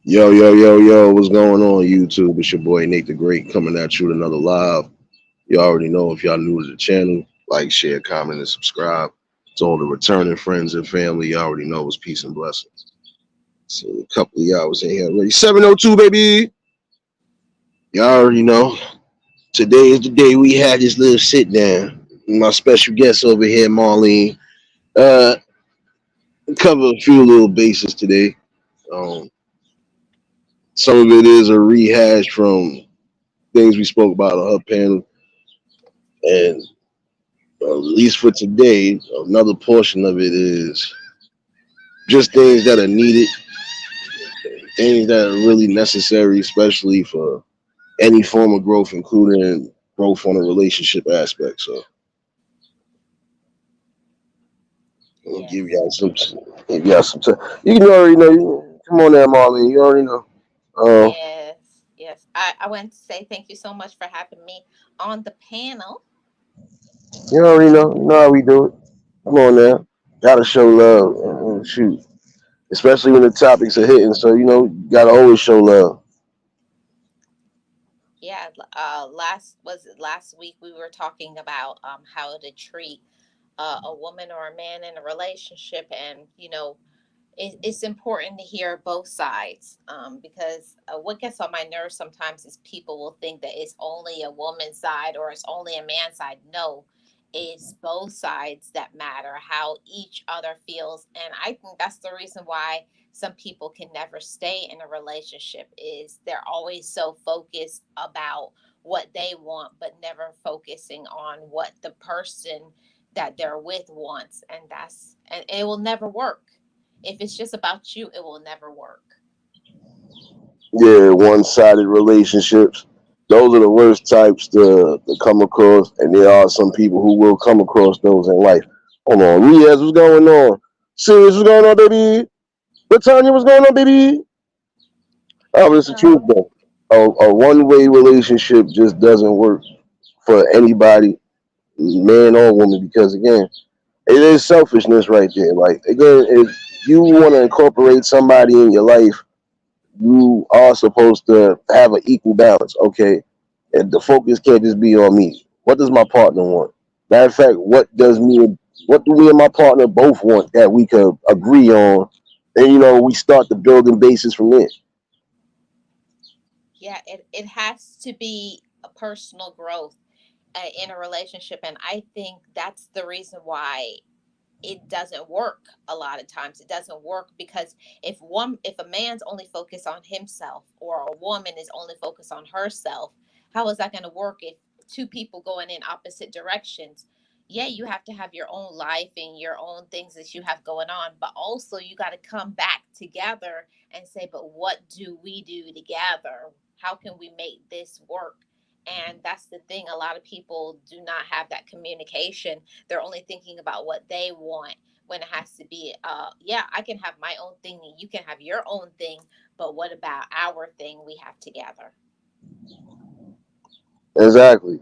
Yo, yo, yo, yo, what's going on, YouTube? It's your boy Nate the Great coming at you with another live. You already know if y'all new to the channel, like, share, comment, and subscribe. To all the returning friends and family, you already know it's peace and blessings. So a couple of y'all was in here already. 702, baby! Y'all already know. Today is the day we had this little sit down. My special guest over here, Marlene. Uh, cover a few little bases today. Um, some of it is a rehash from things we spoke about on her panel, and at least for today, another portion of it is just things that are needed, things that are really necessary, especially for any form of growth, including growth on a relationship aspect. So we'll Yes, give y'all some time. You can already know. Come on there, Marlene. You already know. Uh, yes. I want to say thank you so much for having me on the panel. you already know. You know how we do it. Come on there. Gotta show love. Shoot. Especially when the topics are hitting. So, you gotta always show love. Yeah, last week we were talking about how to treat a woman or a man in a relationship, and it's important to hear both sides because what gets on my nerves sometimes is people will think that it's only a woman's side or it's only a man's side. No, it's both sides that matter, how each other feels. And I think that's the reason why some people can never stay in a relationship is they're always so focused about what they want but never focusing on what the person that they're with wants, and it will never work. If it's just about you, it will never work. Yeah, one-sided relationships. Those are the worst types to come across, and there are some people who will come across those in life. Hold on, Riaz, what's going on? Serious, what's going on, baby? Latanya, what's going on, baby? Oh, but it's the truth, Hello. though. A one-way relationship just doesn't work for anybody, man or woman, because again, it is selfishness right there. Like again, if you want to incorporate somebody in your life, you are supposed to have an equal balance. Okay, and the focus can't just be on me. What does my partner want? Matter of fact, what do me and my partner both want that we could agree on? And we start the building basis from there. Yeah, it has to be a personal growth in a relationship. And I think that's the reason why it doesn't work a lot of times. It doesn't work because if a man's only focused on himself or a woman is only focused on herself, how is that going to work if two people going in opposite directions? Yeah, you have to have your own life and your own things that you have going on, but also you got to come back together and say, but what do we do together? How can we make this work? And that's the thing, a lot of people do not have that communication. They're only thinking about what they want when it has to be, yeah, I can have my own thing and you can have your own thing, but what about our thing we have together? Exactly.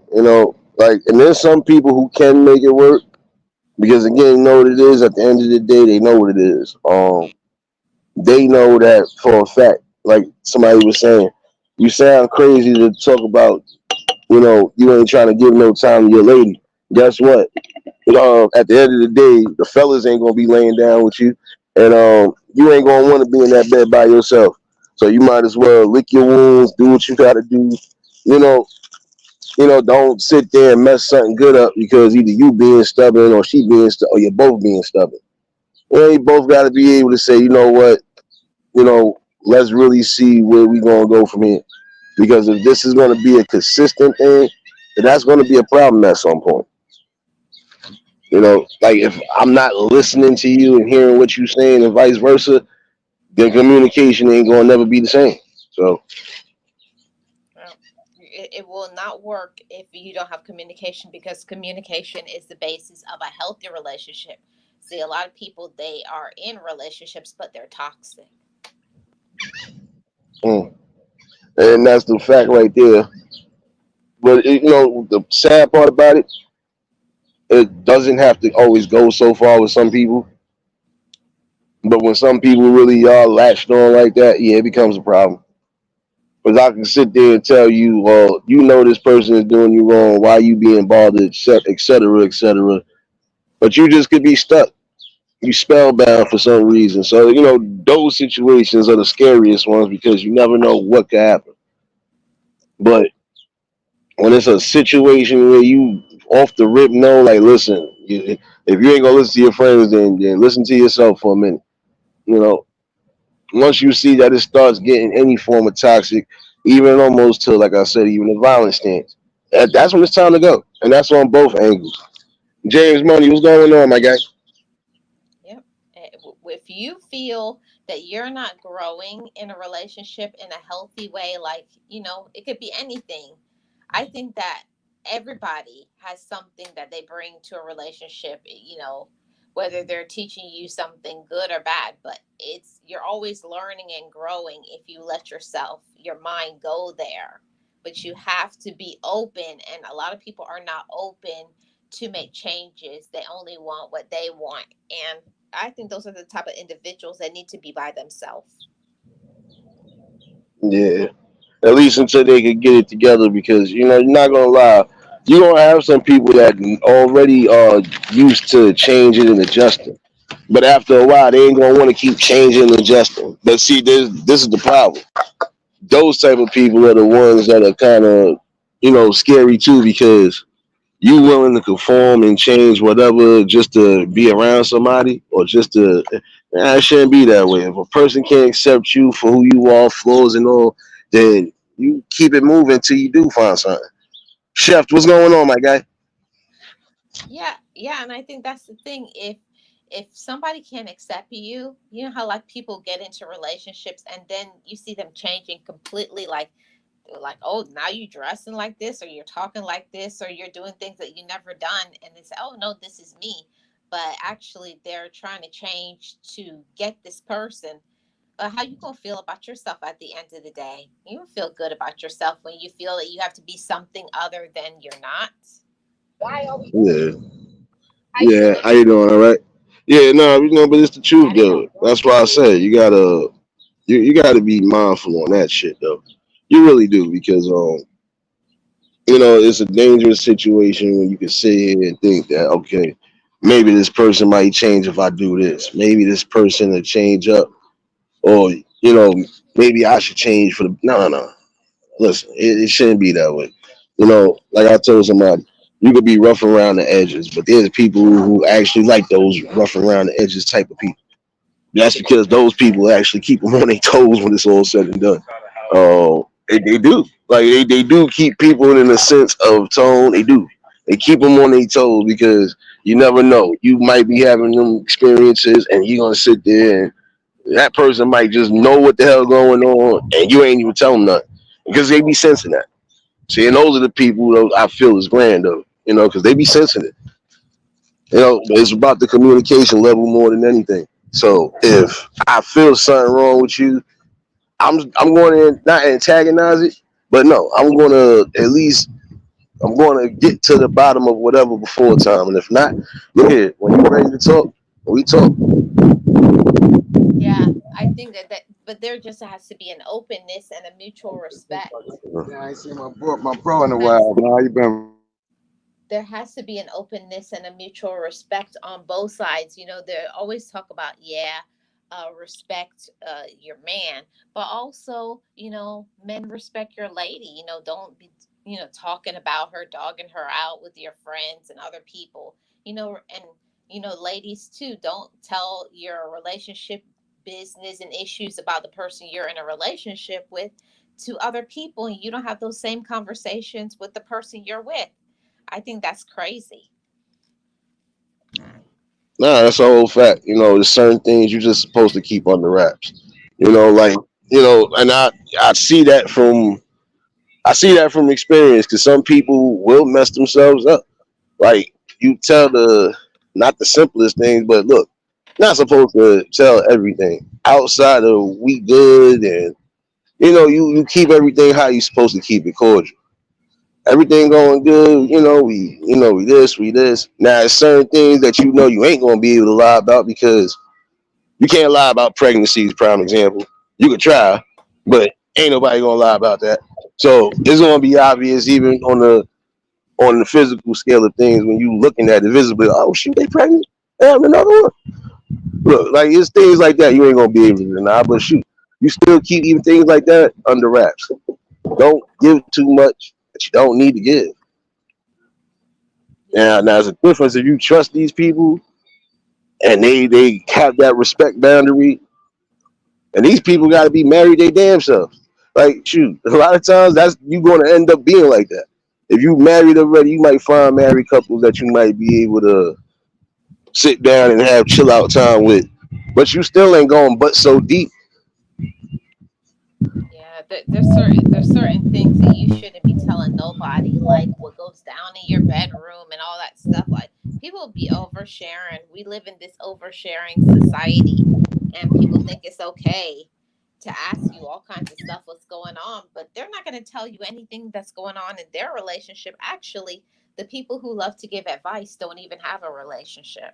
Like, and there's some people who can make it work because again, you know what it is. At the end of the day, they know what it is. They know that for a fact. Like somebody was saying, you sound crazy to talk about. You ain't trying to give no time to your lady. Guess what? At the end of the day, the fellas ain't gonna be laying down with you, and you ain't gonna want to be in that bed by yourself. So you might as well lick your wounds, do what you gotta do. You know, don't sit there and mess something good up because either you being stubborn or she being or you're both being stubborn. You both got to be able to say, you know what, let's really see where we gonna go from here. Because if this is gonna be a consistent thing, then that's gonna be a problem at some point. Like if I'm not listening to you and hearing what you're saying and vice versa, then communication ain't gonna never be the same. So Well, it will not work if you don't have communication because communication is the basis of a healthy relationship. See, a lot of people, they are in relationships, but they're toxic. mm, and that's the fact right there. But the sad part about it doesn't have to always go so far with some people. But when some people really are latched on like that, yeah, it becomes a problem. Because I can sit there and tell you, well, you know this person is doing you wrong, why you being bothered, et cetera, et cetera. But you just could be stuck. You spellbound for some reason. So, those situations are the scariest ones because you never know what could happen. But when it's a situation where you off the rip know, like, listen, if you ain't gonna listen to your friends, then listen to yourself for a minute. You know, once you see that it starts getting any form of toxic, even almost to, like I said, even a violent stance, that's when it's time to go, and that's on both angles. James Money, what's going on, my guy? Yep. If you feel that you're not growing in a relationship in a healthy way, like, it could be anything. I think that everybody has something that they bring to a relationship, whether they're teaching you something good or bad, but you're always learning and growing if you let your mind go there. But you have to be open, and a lot of people are not open to make changes. They only want what they want. And I think those are the type of individuals that need to be by themselves. Yeah, at least until they can get it together, because you're not gonna lie, you're gonna have some people that already are used to changing and adjusting. But after a while, they ain't gonna want to keep changing and adjusting. But see, this is the problem. Those type of people are the ones that are kind of, scary too, because you willing to conform and change whatever just to be around somebody, or just to. It shouldn't be that way. If a person can't accept you for who you are, flaws and all, then you keep it moving till you do find something. Chef, what's going on, my guy? Yeah, yeah, and I think that's the thing. If somebody can't accept you, you know how like people get into relationships and then you see them changing completely, like, oh, now you dressing like this, or you're talking like this, or you're doing things that you never done, and they say, oh no, this is me. But actually they're trying to change to get this person. How you gonna feel about yourself at the end of the day? You don't feel good about yourself when you feel that you have to be something other than you're not. Yeah, yeah. How you doing? All right. Yeah, no, but it's the truth though. That's why I said you gotta be mindful on that shit though. You really do, because it's a dangerous situation when you can sit here and think that, okay, maybe this person might change if I do this. Maybe this person will change up, or maybe I should change for the. No, no, no. Listen, it shouldn't be that way. Like I told somebody, you could be rough around the edges, but there's people who actually like those rough around the edges type of people. That's because those people actually keep them on their toes when it's all said and done. They do. Like they do keep people in a sense of tone. They do. They keep them on their toes because you never know. You might be having them experiences, and you're gonna sit there, and that person might just know what the hell going on, and you ain't even tell them nothing because they be sensing that. See, and those are the people though I feel is grand though. Because they be sensing it. It's about the communication level more than anything. So if I feel something wrong with you, I'm going to not antagonize it, but no, I'm going to get to the bottom of whatever before time, and if not, go ahead. When you're ready to talk, we talk. Yeah, I think but there just has to be an openness and a mutual respect. Yeah, I ain't seen my bro in There a has while. Man, how you been? there has to be an openness and a mutual respect on both sides. They always talk about, yeah, respect your man, but also, men respect your lady. Don't be, talking about her, dogging her out with your friends and other people. And ladies too, don't tell your relationship business and issues about the person you're in a relationship with to other people, and you don't have those same conversations with the person you're with. I think that's crazy. Nah, that's a whole fact. There's certain things you're just supposed to keep under wraps. Like and I see that from experience, because some people will mess themselves up. Like, you tell not the simplest things, but look, not supposed to tell everything outside of we good, and you keep everything how you supposed to keep it cordial. Everything going good, we this. Now, there's certain things that you ain't gonna be able to lie about, because You can't lie about pregnancies, prime example. You could try, but ain't nobody gonna lie about that. So it's gonna be obvious even on the physical scale of things when you looking at it visibly. Oh shoot, they pregnant. They have another one. Look, like it's things like that you ain't gonna be able to deny. But shoot, you still keep even things like that under wraps. Don't give too much that you don't need to give. Now, Yeah. there's a difference if you trust these people and they have that respect boundary. And these people got to be married their damn selves. Like, shoot, a lot of times that's you going to end up being like that. If you married already, you might find married couples that you might be able to sit down and have chill out time with, but you still ain't going but so deep. Yeah, there's certain things that you shouldn't be telling nobody, like what goes down in your bedroom and all that stuff. Like people be oversharing. We live in this oversharing society, and people think it's okay to ask you all kinds of stuff what's going on, but they're not going to tell you anything that's going on in their relationship. Actually, the people who love to give advice don't even have a relationship.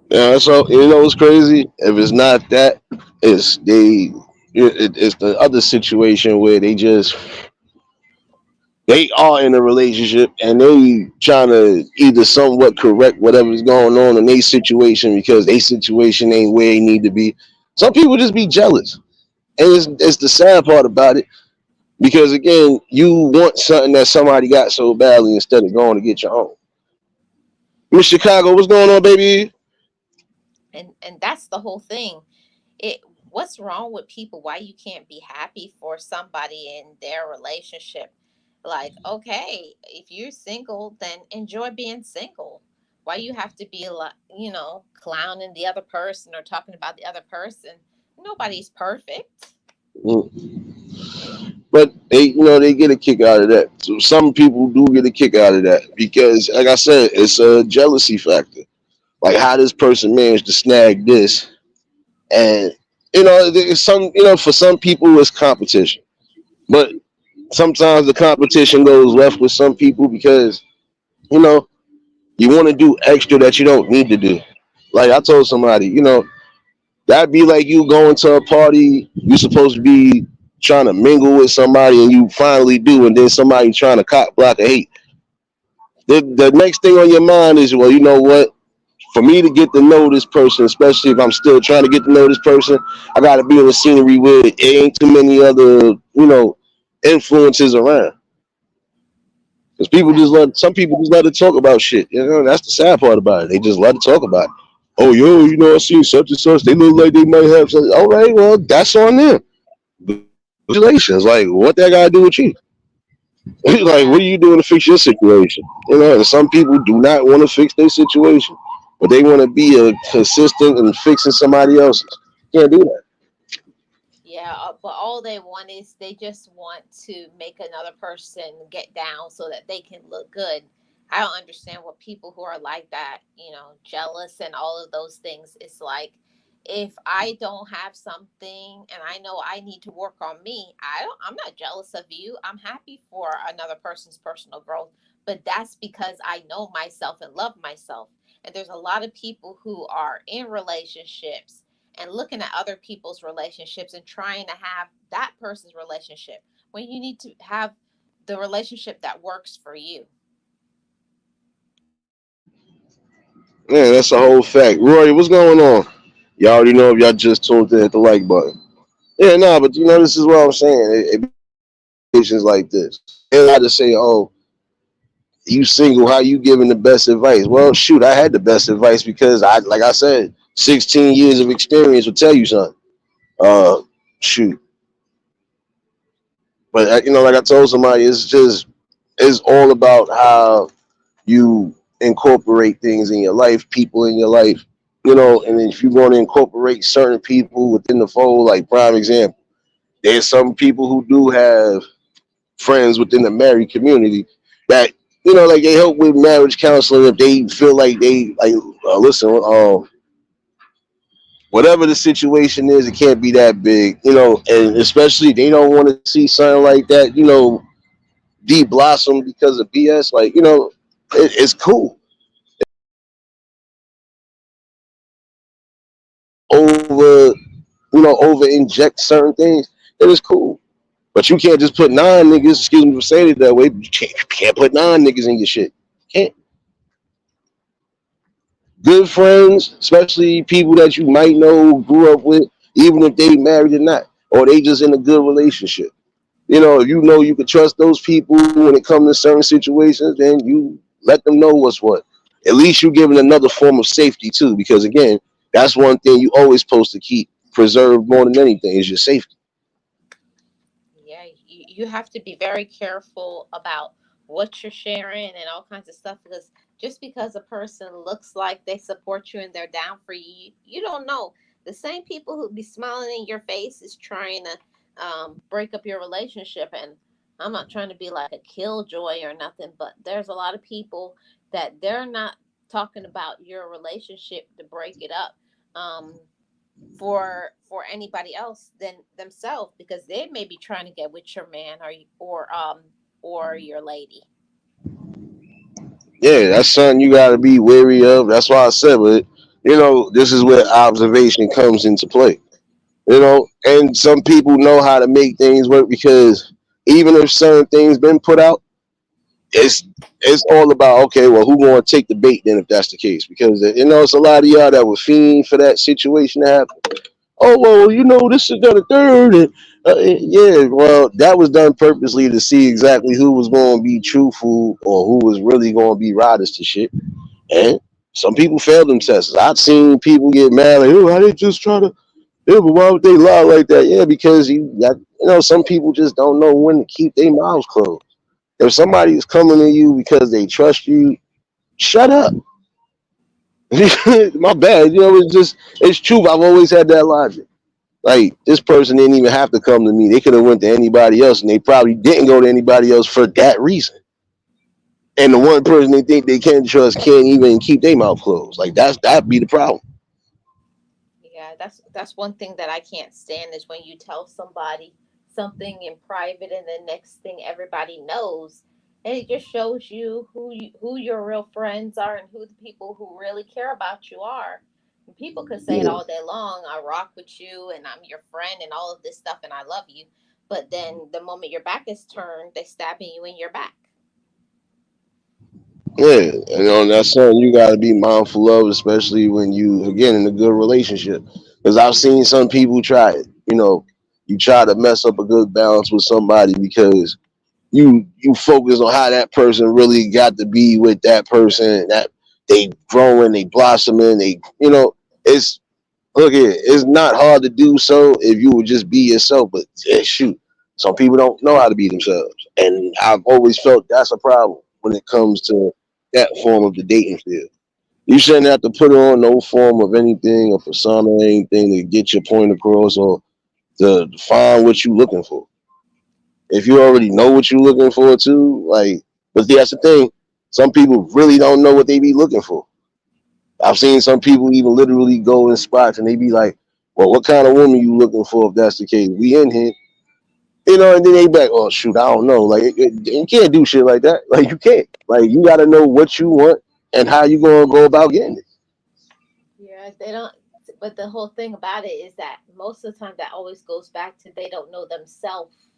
Yeah, so you know what's crazy? If it's not that, it's it's the other situation where they are in a relationship and they trying to either somewhat correct whatever's going on in their situation because their situation ain't where they need to be. Some people just be jealous, and it's the sad part about it because again, you want something that somebody got so badly instead of going to get your own. Miss Chicago, what's going on, baby? And that's the whole thing. It What's wrong with people? Why you can't be happy for somebody in their relationship? Like, okay, if you're single, then enjoy being single. Why you have to be like, clowning the other person or talking about the other person? Nobody's perfect. Mm. But they get a kick out of that. So some people do get a kick out of that because, like I said, it's a jealousy factor. Like how this person managed to snag this, and there's some for some people it's competition, but sometimes the competition goes left with some people because you know you want to do extra that you don't need to do. Like I told somebody, that'd be like you going to a party you supposed to be trying to mingle with somebody and you finally do, and then somebody trying to cock block a hate. The next thing on your mind is, well, you know what? For me to get to know this person, especially if I'm still trying to get to know this person, I got to be in a scenery where it ain't too many other, influences around. Because Exactly. some people just love to talk about shit. That's the sad part about it. They just love to talk about it. Oh, yo, I seen such and such. They look like they might have something. All right, well, that's on them. Congratulations. Like, what that got to do with you? Like, what Yeah. are you doing to fix your situation? And some people do not want to fix their situation, but they want to be a consistent and fixing somebody else's. Can't do that. Yeah, but all they want is they just want to make another person get down so that they can look good. I don't understand what people who are like that, jealous and all of those things. It's like if I don't have something and I know I need to work on me, I'm not jealous of you. I'm happy for another person's personal growth, but that's because I know myself and love myself. And there's a lot of people who are in relationships and looking at other people's relationships and trying to have that person's relationship when you need to have the relationship that works for you. Yeah, that's a whole fact. Roy, what's going on? Y'all already know if y'all just tuned in, hit the like button. Yeah, no, but this is what I'm saying. It situations like this. And I just say, oh, you single, how you giving the best advice? Well, shoot, I had the best advice because like I said, 16 years of experience will tell you something. Uh, shoot. But like I told somebody, it's all about how you incorporate things in your life, people in your life, and if you want to incorporate certain people within the fold, like prime example, there's some people who do have friends within the married community that like they help with marriage counseling if they feel like they like listen, whatever the situation is, it can't be that big, and especially they don't want to see something like that, de blossom because of BS. Like, it's cool. over inject certain things, it is cool. But you can't just put nine niggas, excuse me for saying it that way, but you can't put nine niggas in your shit. You can't. Good friends, especially people that you might know, grew up with, even if they married or not, or they just in a good relationship. If you know you can trust those people when it comes to certain situations, then you let them know what's what. At least you're giving another form of safety too, because again, that's one thing you always supposed to keep preserved more than anything is your safety. Yeah, you have to be very careful about what you're sharing and all kinds of stuff, because just because a person looks like they support you and they're down for you, you don't know. The same people who be smiling in your face is trying to break up your relationship. And I'm not trying to be like a killjoy or nothing, but there's a lot of people that they're not talking about your relationship to break it up. Um, for anybody else than themselves, because they may be trying to get with your man or your lady. Yeah, that's something you got to be wary of. That's why I said, but this is where observation comes into play. And some people know how to make things work because even if certain things been put out, it's it's all about okay, well, who gonna take the bait then if that's the case? Because it's a lot of y'all that would fiend for that situation to happen. Oh well, this is the third, and yeah, well, that was done purposely to see exactly who was going to be truthful or who was really going to be riders to shit. And some people failed them tests. I've seen people get mad like, oh, I didn't just try to. Yeah, but why would they lie like that? Yeah, because some people just don't know when to keep their mouths closed. If somebody is coming to you because they trust you, shut up. My bad. It's truth. I've always had that logic. Like this person didn't even have to come to me. They could have went to anybody else, and they probably didn't go to anybody else for that reason. And the one person they think they can trust can't even keep their mouth closed. Like that'd be the problem. Yeah, that's one thing that I can't stand, is when you tell somebody something in private and the next thing everybody knows. And it just shows you who your real friends are and who the people who really care about you are. And people could say it Yeah, all day long, I rock with you and I'm your friend and all of this stuff and I love you. But then the moment your back is turned, they stabbing you in your back. yeah. That's something you got to be mindful of, especially when you again in a good relationship. Because I've seen some people try it. You try to mess up a good balance with somebody because you focus on how that person really got to be with that person, that they growing, they blossoming, it's look here, it's not hard to do so if you would just be yourself, but yeah, shoot, some people don't know how to be themselves, and I've always felt that's a problem when it comes to that form of the dating field. You shouldn't have to put on no form of anything or persona or anything to get your point across or to find what you're looking for. If you already know what you're looking for too, like, but that's the thing. Some people really don't know what they be looking for. I've seen some people even literally go in spots and they be like, "Well, what kind of woman you looking for? If that's the case, we in here, and then they back. Oh shoot, I don't know. Like, you can't do shit like that. Like, you can't. Like, you got to know what you want and how you gonna go about getting it. Yeah, they don't. But the whole thing about it is that most of the time that always goes back to they don't know themselves.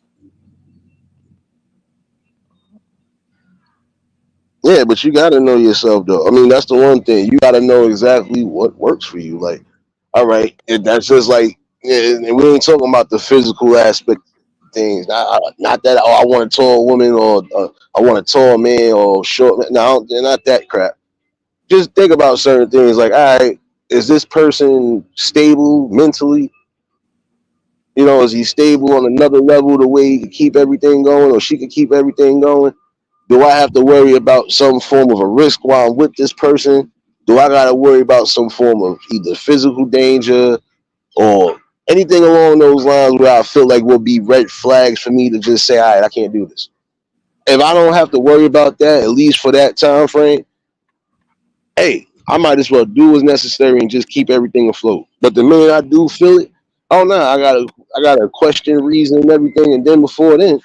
Yeah, but you got to know yourself though. I mean, that's the one thing. You got to know exactly what works for you. Like, all right, and that's just like, yeah, and we ain't talking about the physical aspect of things. Not that I want a tall woman or I want a tall man or short man. No, not that crap. Just think about certain things. Like, all right, is this person stable mentally? Is he stable on another level the way he can keep everything going or she can keep everything going? Do I have to worry about some form of a risk while I'm with this person? Do I got to worry about some form of either physical danger or anything along those lines where I feel like will be red flags for me to just say, all right, I can't do this. If I don't have to worry about that, at least for that time frame, hey, I might as well do what's necessary and just keep everything afloat. But the minute I do feel it, oh no, I gotta question reason and everything, and then before then,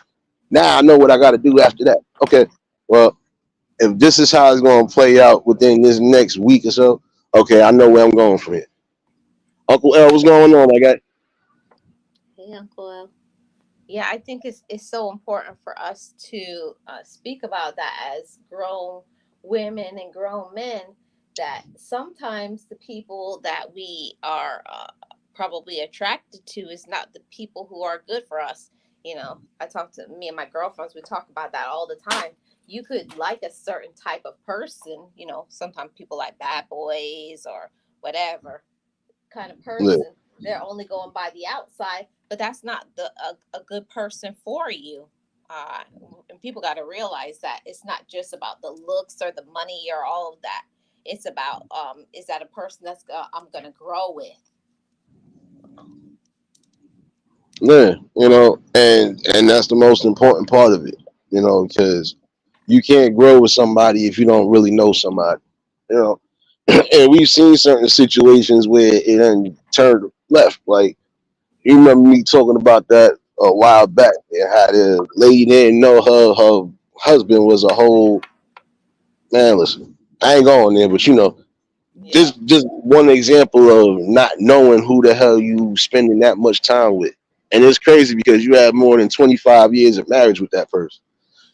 now I know what I gotta do after that. Okay, well, if this is how it's gonna play out within this next week or so, okay, I know where I'm going from here. Uncle L, what's going on, my guy? Hey, Uncle L. Yeah, I think it's so important for us to speak about that as grown women and grown men, that sometimes the people that we are probably attracted to is not the people who are good for us. You know, I talk to me and my girlfriends, we talk about that all the time. You could like a certain type of person, you know, sometimes people like bad boys or whatever kind of Yeah. person. They're only going by the outside, but that's not a good person for you. Uh, and people got to realize that it's not just about the looks or the money or all of that. It's about is that a person I'm going to grow with? Yeah, and that's the most important part of it, because you can't grow with somebody if you don't really know somebody, you know. And we've seen certain situations where it then turned left. Like, you remember me talking about that a while back, and how the lady didn't know her husband was a whole man. Listen, I ain't going there, but Yeah. just one example of not knowing who the hell you spending that much time with. And it's crazy because you have more than 25 years of marriage with that person.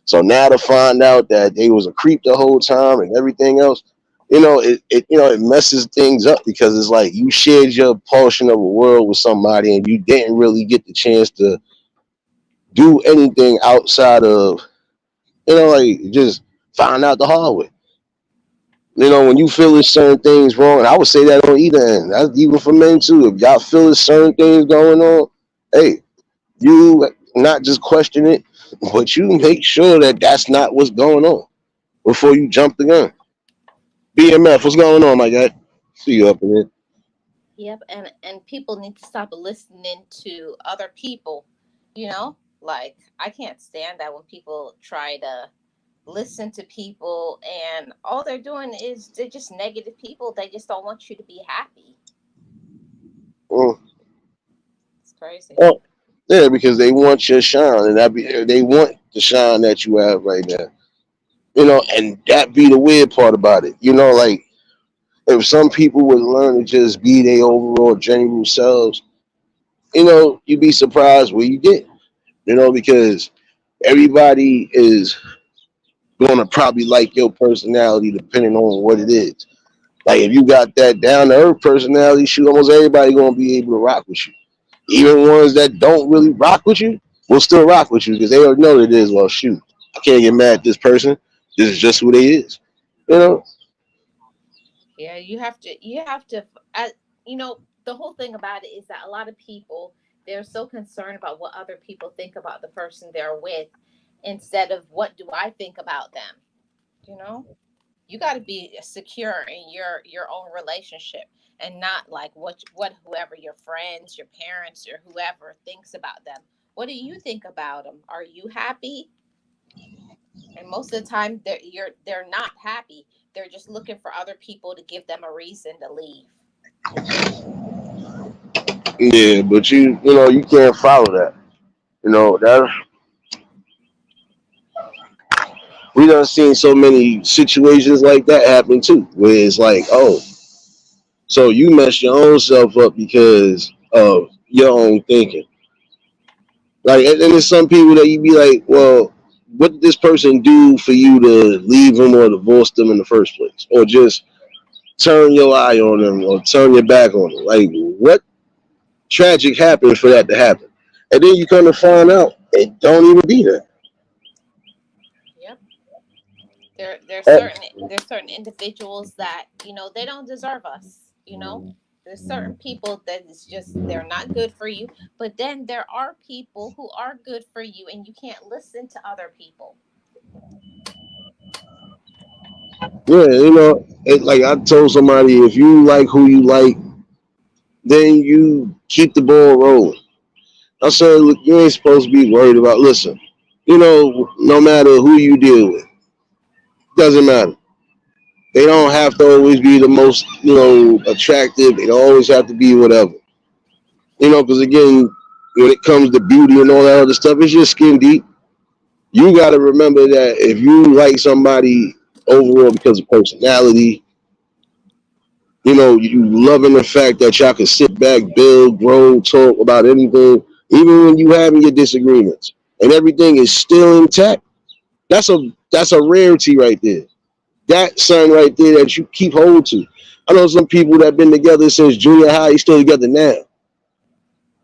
So now to find out that they was a creep the whole time and everything else, it messes things up, because it's like you shared your portion of a world with somebody and you didn't really get the chance to do anything outside of, like, just find out the hard way. When you feel there's certain things wrong, and I would say that on either end. That's even for men too. If y'all feel there's certain things going on, hey, you not just question it, but you make sure that that's not what's going on before you jump the gun. BMF, what's going on, my guy? See you up in there. Yep, and people need to stop listening to other people. You know, like I can't stand that when people try to listen to people and all they're doing is they're just negative people. They just don't want you to be happy. Mm. It's crazy. Oh, yeah, because they want your shine, and they want the shine that you have right now. And that be the weird part about it. Like, if some people would learn to just be their overall general selves, you'd be surprised where you get. Because everybody is going to probably like your personality depending on what it is. Like, if you got that down to earth personality, shoot, almost everybody going to be able to rock with you. Even ones that don't really rock with you will still rock with you because they already know that it is. Well, shoot, I can't get mad at this person. This is just who they is. You know? Yeah, you have to you know, the whole thing about it is that a lot of people, they're so concerned about what other people think about the person they're with instead of what do I think about them, you know? You got to be secure in your own relationship and not like what whoever your friends, your parents, or whoever thinks about them. What do you think about them? Are you happy? And most of the time they're not happy. They're just looking for other people to give them a reason to leave. Yeah, but you can't follow that. That we done seen so many situations like that happen too, where it's like, oh, so you messed your own self up because of your own thinking. Like, and there's some people that you be like, well, what did this person do for you to leave them or divorce them in the first place, or just turn your eye on them or turn your back on them? Like, what tragic happened for that to happen? And then you come to find out it don't even be that. Yep. There's Uh, certain individuals that, you know, they don't deserve us, you know. There's certain people that is just they're not good for you, but then there are people who are good for you and you can't listen to other people. yeah, like I told somebody, if you like who you like, then you keep the ball rolling. I said, look, you ain't supposed to be worried about. Listen, no matter who you deal with, doesn't matter. They don't have to always be the most, attractive. They don't always have to be whatever. Because again, when it comes to beauty and all that other stuff, it's just skin deep. You got to remember that if you like somebody overall because of personality, you loving the fact that y'all can sit back, build, grow, talk about anything. even when you having your disagreements, and everything is still intact. That's a rarity right there. That son right there that you keep hold to. I know some people that been together since junior high, still together now.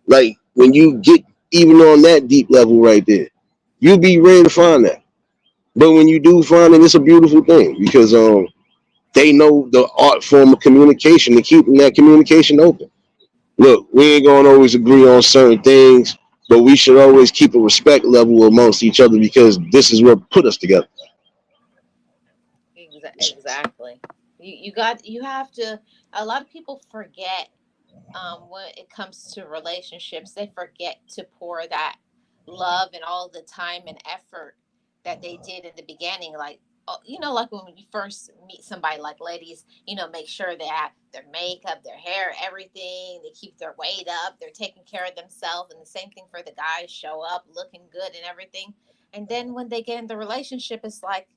Like when you get even on that deep level right there, you'll be rare to find that. But when you do find it, it's a beautiful thing because they know the art form of communication to keeping that communication open. Look, we ain't gonna always agree on certain things, but we should always keep a respect level amongst each other because this is what put us together. Exactly. You have to. A lot of people forget when it comes to relationships, they forget to pour that love and all the time and effort that they did in the beginning. Like, like when you first meet somebody, like ladies, make sure they have their makeup, their hair, everything. They keep their weight up. They're taking care of themselves. And the same thing for the guys, show up looking good and everything. And then when they get in the relationship, it's like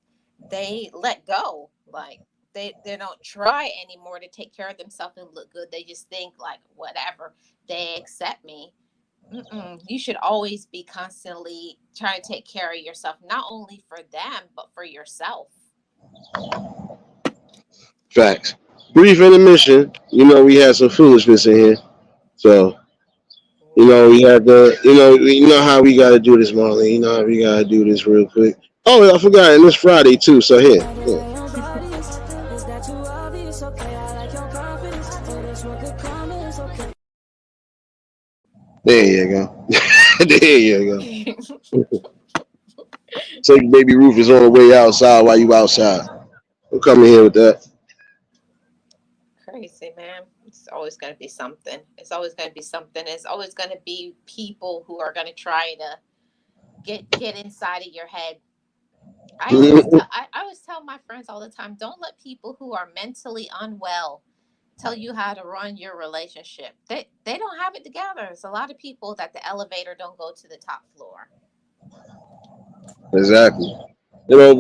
they let go. Like, they don't try anymore to take care of themselves and look good. They just think like whatever, they accept me. You should always be constantly trying to take care of yourself, not only for them but for yourself. Facts. Brief intermission. We had some foolishness in here, so we had to. You know how we got to do this, Marlene. You know how we got to do this real quick. Oh, I forgot, and it's Friday too. So here, yeah. There you go. There you go. Take baby Ruth is on the way outside while you outside. I'm coming here with that. Crazy, man. It's always going to be something. It's always going to be something. It's always going to be people who are going to try to get inside of your head. I always tell my friends all the time, don't let people who are mentally unwell tell you how to run your relationship. They don't have it together. There's a lot of people that the elevator don't go to the top floor. Exactly. But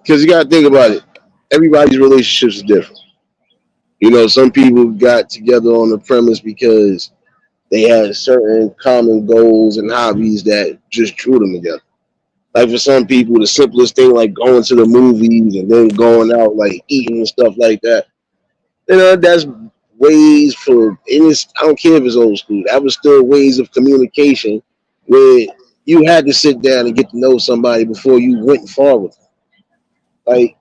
because you got to think about it. Everybody's relationships is different. Some people got together on the premise because they had certain common goals and hobbies that just drew them together. Like for some people, the simplest thing like going to the movies and then going out like eating and stuff like that. That's ways for and it's I don't care if it's old school. That was still ways of communication where you had to sit down and get to know somebody before you went forward. Like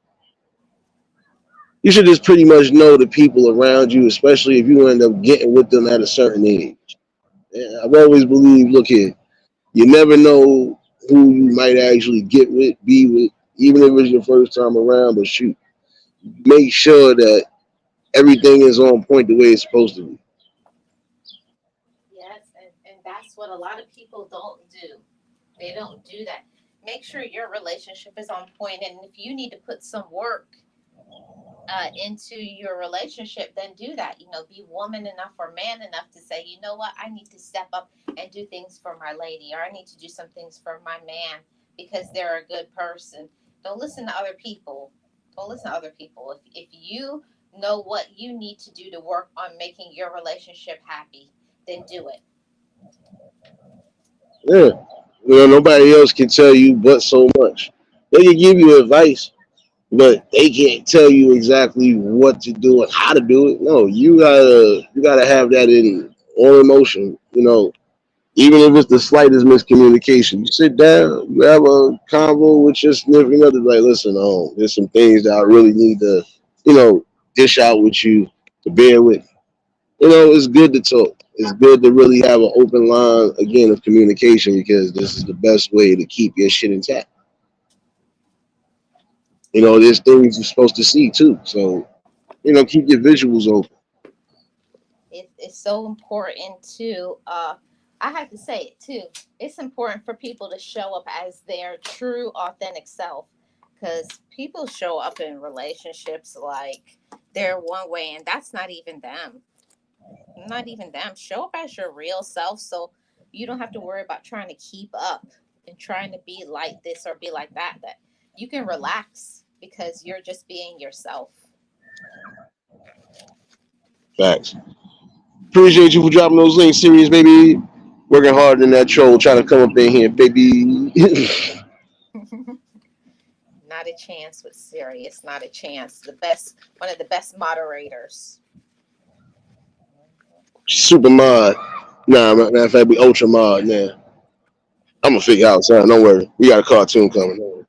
you should just pretty much know the people around you, especially if you end up getting with them at a certain age. Yeah, I've always believed, look here, you never know who you might actually get with, be with, even if it's your first time around, but shoot, make sure that everything is on point the way it's supposed to be. Yes, and that's what a lot of people don't do. They don't do that. Make sure your relationship is on point, and if you need to put some work into your relationship, then do that. Be woman enough or man enough to say, you know what, I need to step up and do things for my lady, or I need to do some things for my man because they're a good person. Don't listen to other people. Don't listen to other people. If you know what you need to do to work on making your relationship happy, then do it. Yeah. Nobody else can tell you but so much. They can give you advice, but they can't tell you exactly what to do and how to do it. No, you gotta have that in all emotion. Even if it's the slightest miscommunication, you sit down, you have a convo with your significant other, like, listen, there's some things that I really need to, you know, dish out with you to bear with. It's good to talk. It's good to really have an open line again of communication because this is the best way to keep your shit intact. There's things you're supposed to see too. So, keep your visuals open. It's so important to I have to say it too. It's important for people to show up as their true authentic self, because people show up in relationships like they're one way, and that's not even them. Not even them. Show up as your real self, so you don't have to worry about trying to keep up and trying to be like this or be like that you can relax because you're just being yourself. Facts. Appreciate you for dropping those links, series, baby. working harder than that troll trying to come up in here, baby. Not a chance with Sirius. Not a chance. The best, one of the best moderators. Super mod. Nah, matter of fact, we ultra mod now. I'm gonna figure out something. Don't worry. We got a cartoon coming. Don't worry.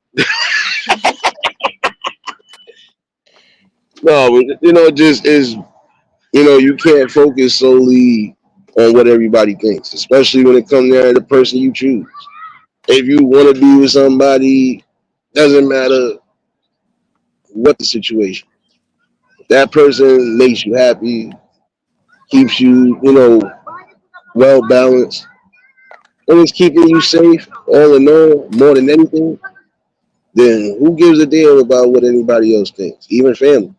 No, but it just is. You can't focus solely on what everybody thinks, especially when it comes down to the person you choose. If you want to be with somebody, doesn't matter what the situation. If that person makes you happy, keeps you, well balanced, and it's keeping you safe, all in all, more than anything, then who gives a damn about what anybody else thinks, even family?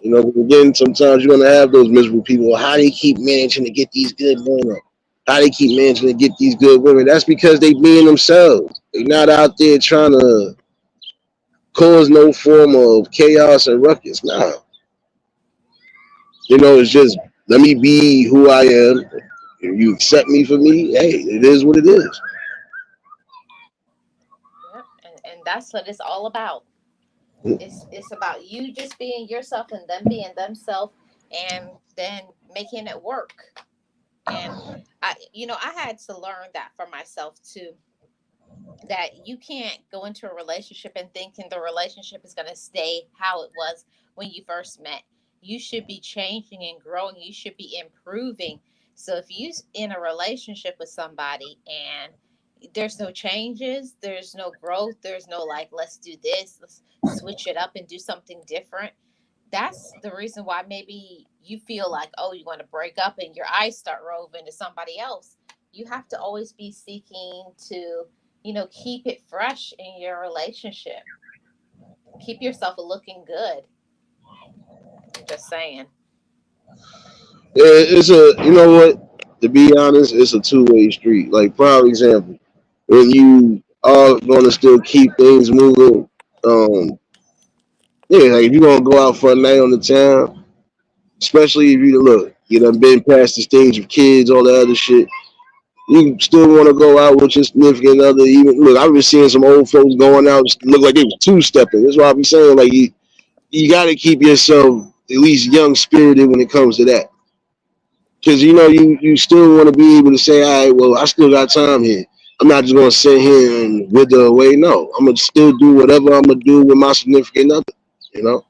Again, sometimes you're gonna have those miserable people. How they keep managing to get these good men up? How they keep managing to get these good women? That's because they being themselves. They're not out there trying to cause no form of chaos and ruckus. Nah, it's just let me be who I am. If you accept me for me, hey, it is what it is. Yep. And that's what it's all about. It's about you just being yourself and them being themselves, and then making it work. And I had to learn that for myself too, that you can't go into a relationship and thinking the relationship is going to stay how it was when you first met. You should be changing and growing. You should be improving. So if you in a relationship with somebody and there's no changes, there's no growth, there's no like, let's do this, let's switch it up and do something different. That's the reason why maybe you feel like, oh, you want to break up and your eyes start roving to somebody else. You have to always be seeking to, keep it fresh in your relationship. Keep yourself looking good. Just saying. Yeah, it's a you know what? To be honest, it's a two-way street. Like prime example, when you are gonna still keep things moving, yeah, like if you're gonna go out for a night on the town, especially if you done been past the stage of kids, all that other shit. You still want to go out with your significant other. Even look, I've been seeing some old folks going out look like they was two stepping. That's why I be saying like you got to keep yourself at least young spirited when it comes to that. Because you still want to be able to say, all right, well, I still got time here. I'm not just gonna sit here and wither away. No, I'm gonna still do whatever I'm gonna do with my significant other. You know,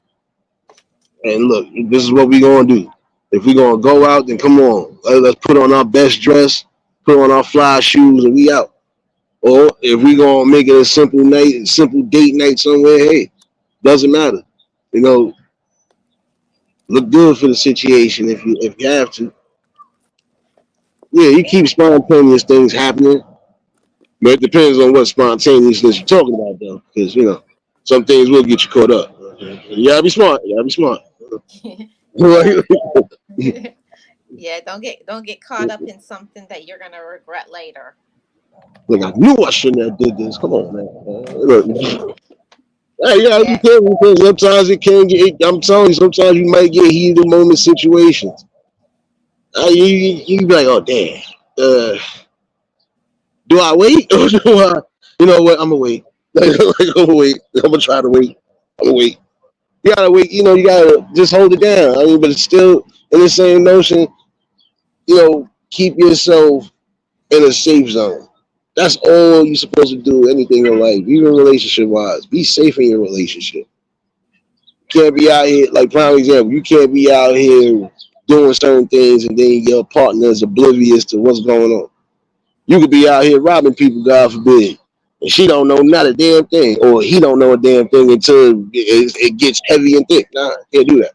and look, this is what we gonna do. If we gonna go out, then come on, let's put on our best dress, put on our fly shoes, and we out. Or if we gonna make it a simple night, a simple date night somewhere, hey, doesn't matter. You know, look good for the situation if you have to. Yeah, you keep Yeah. spontaneous things happening. But it depends on what spontaneousness you're talking about, though, because some things will get you caught up. You gotta be smart. You gotta be smart. Yeah. Like, Yeah, don't get caught up in something that you're gonna regret later. look, I knew I shouldn't have did this. Come on, man. Look, hey, you gotta be Yeah. careful because sometimes it can get. I'm telling you, sometimes you might get heated moment situations. You be like, oh damn. Uh, do I wait or do I? You know what? I'm gonna wait. I'm gonna wait. I'm gonna try to wait. I'm gonna wait. You gotta wait. You gotta just hold it down. I mean, but it's still in the same notion. Keep yourself in a safe zone. That's all you're supposed to do. Anything in life, even relationship wise, be safe in your relationship. You can't be out here like prime example. You can't be out here doing certain things and then your partner is oblivious to what's going on. You could be out here robbing people, God forbid, and she don't know not a damn thing, or he don't know a damn thing until it gets heavy and thick. Nah, can't do that.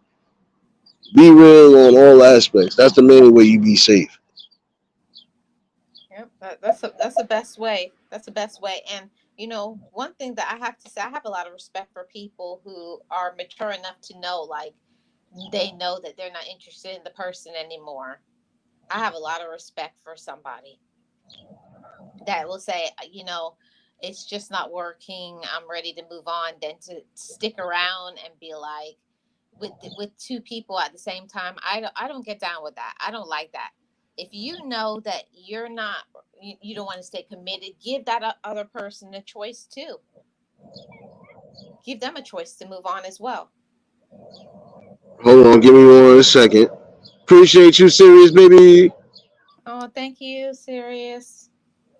Be real on all aspects. That's the main way you be safe. Yep, that's the best way. That's the best way. And one thing that I have to say, I have a lot of respect for people who are mature enough to know, like, they know that they're not interested in the person anymore. I have a lot of respect for somebody that will say, it's just not working. I'm ready to move on. Than to stick around and be like with two people at the same time. I don't get down with that. I don't like that. If you know that you're not, you don't want to stay committed, give that other person a choice too. Give them a choice to move on as well. Hold on, give me 1 second. Appreciate you, serious baby. Oh, thank you, Sirius.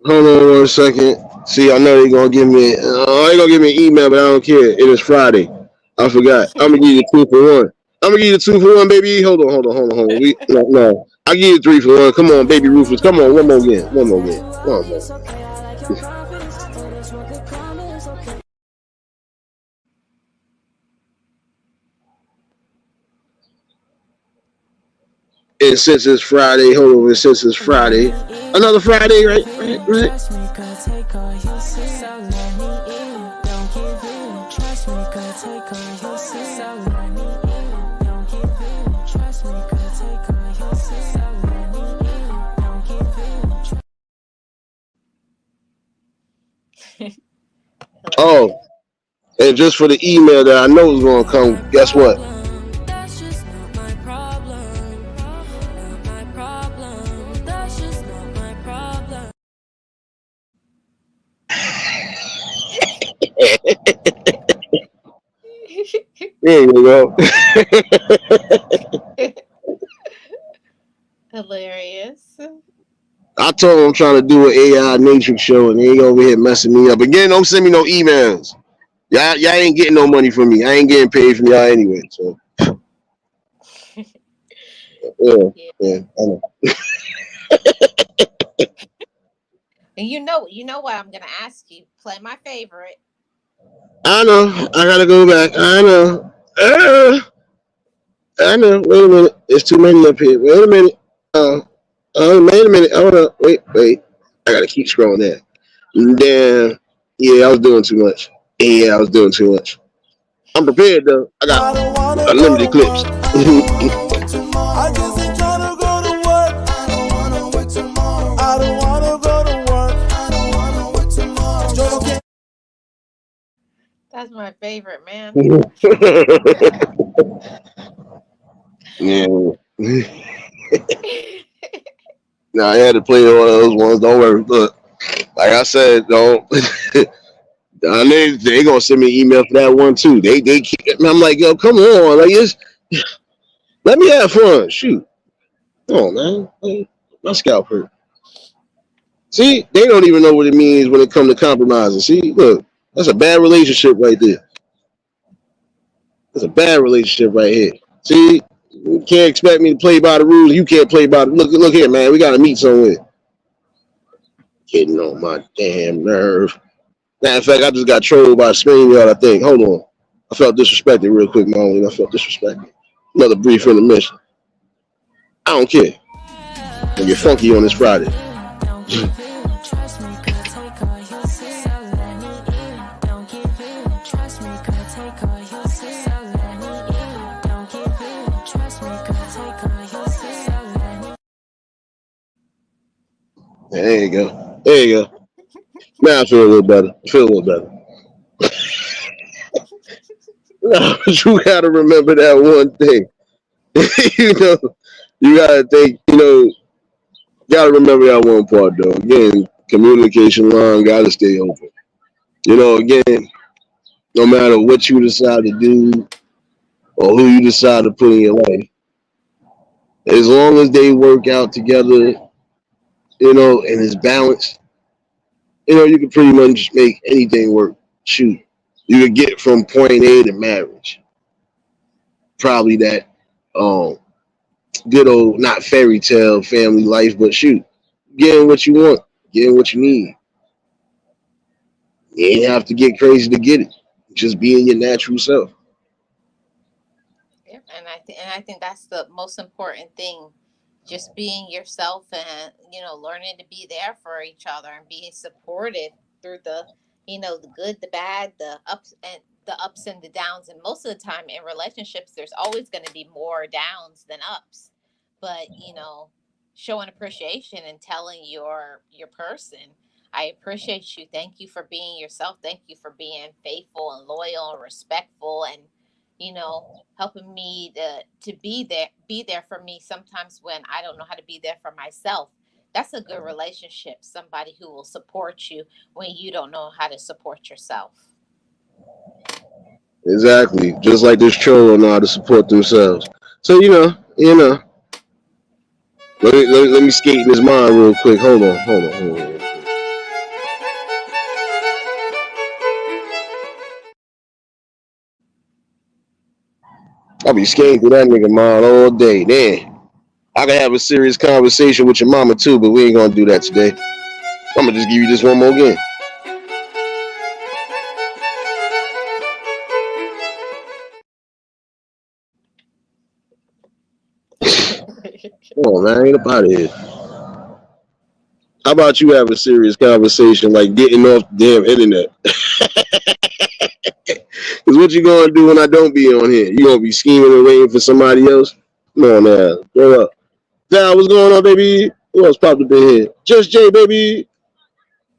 Hold on 1 second. See, I know they're gonna give me. They gonna give me an email, but I don't care. It is Friday. I forgot. I'm gonna give you 2 for 1. I'm gonna give you 2 for 1, baby. Hold on. No. I give you 3 for 1. Come on, baby Rufus. Come on, one more again. One more again. One more. And since it's Friday, hold on. And since it's Friday, another Friday, right. Oh, and just for the email that I know is gonna come, guess what? There you go. Hilarious. I told him I'm trying to do an AI Matrix show, and they over here messing me up. Again, don't send me no emails. Y'all ain't getting no money from me. I ain't getting paid from y'all anyway. So yeah, Yeah. yeah. I know. And you know what I'm gonna ask you. Play my favorite. I know. I gotta go back. I know. I know. Wait a minute. There's too many up here. Wait a minute. Wait a minute. Hold on. Wait. I gotta keep scrolling there. Damn. Yeah, I was doing too much. Yeah, I was doing too much. I'm prepared though. I got I don't wanna go to unlimited clips. work. I don't wanna work tomorrow. I just ain't tryna go to work. I don't wanna work tomorrow. I don't wanna go to work. I don't wanna work tomorrow. Stroll okay. That's my favorite, man. Yeah. Now I had to play all those ones. Don't worry. Look, like I said, don't. They gonna send me an email for that one too. They keep. I'm like, yo, come on, like let me have fun. Shoot, come on, man. Like, my scalp hurt. See, they don't even know what it means when it comes to compromising. See, look, that's a bad relationship right there. That's a bad relationship right here. See, you can't expect me to play by the rules. You can't play by the look here, man. We gotta meet somewhere. Getting on my damn nerve. Matter of fact, I just got trolled by a screen yard, I think. Hold on. I felt disrespected real quick, Marlene. I felt disrespected. Another brief intermission. I don't care. Gonna get funky on this Friday. There you go. There you go. Now I feel a little better. I feel a little better. No, but you gotta remember that one thing. you know, you gotta think, gotta remember that one part though. Again, communication line gotta stay open. Again, no matter what you decide to do or who you decide to put in your life, as long as they work out together, and it's balanced, you can pretty much make anything work. Shoot, you could get from point A to marriage. Probably that um good old not fairy tale family life, but shoot, getting what you want, getting what you need. You ain't have to get crazy to get it. Just being your natural self. Yep. And I think that's the most important thing. Just being yourself and learning to be there for each other and being supported through the good, the bad, the ups and the downs. And most of the time in relationships, there's always going to be more downs than ups. But showing appreciation and telling your person, I appreciate you. Thank you for being yourself. Thank you for being faithful and loyal and respectful, and you know, helping me to be there for me sometimes when I don't know how to be there for myself. That's a good relationship, somebody who will support you when you don't know how to support yourself. Exactly. Just like this troll know how to support themselves. So let me skate in his mind real quick. Hold on. I'll be skating through that nigga mind all day. Damn. I can have a serious conversation with your mama too, but we ain't gonna do that today. I'm gonna just give you this one more again. Come on, man, ain't up out of here. How about you have a serious conversation like getting off the damn internet? Cause what you gonna do when I don't be on here? You gonna be scheming and waiting for somebody else? Come on now, grow up. Val, what's going on, baby? Who else popped up in here? Just Jay, baby.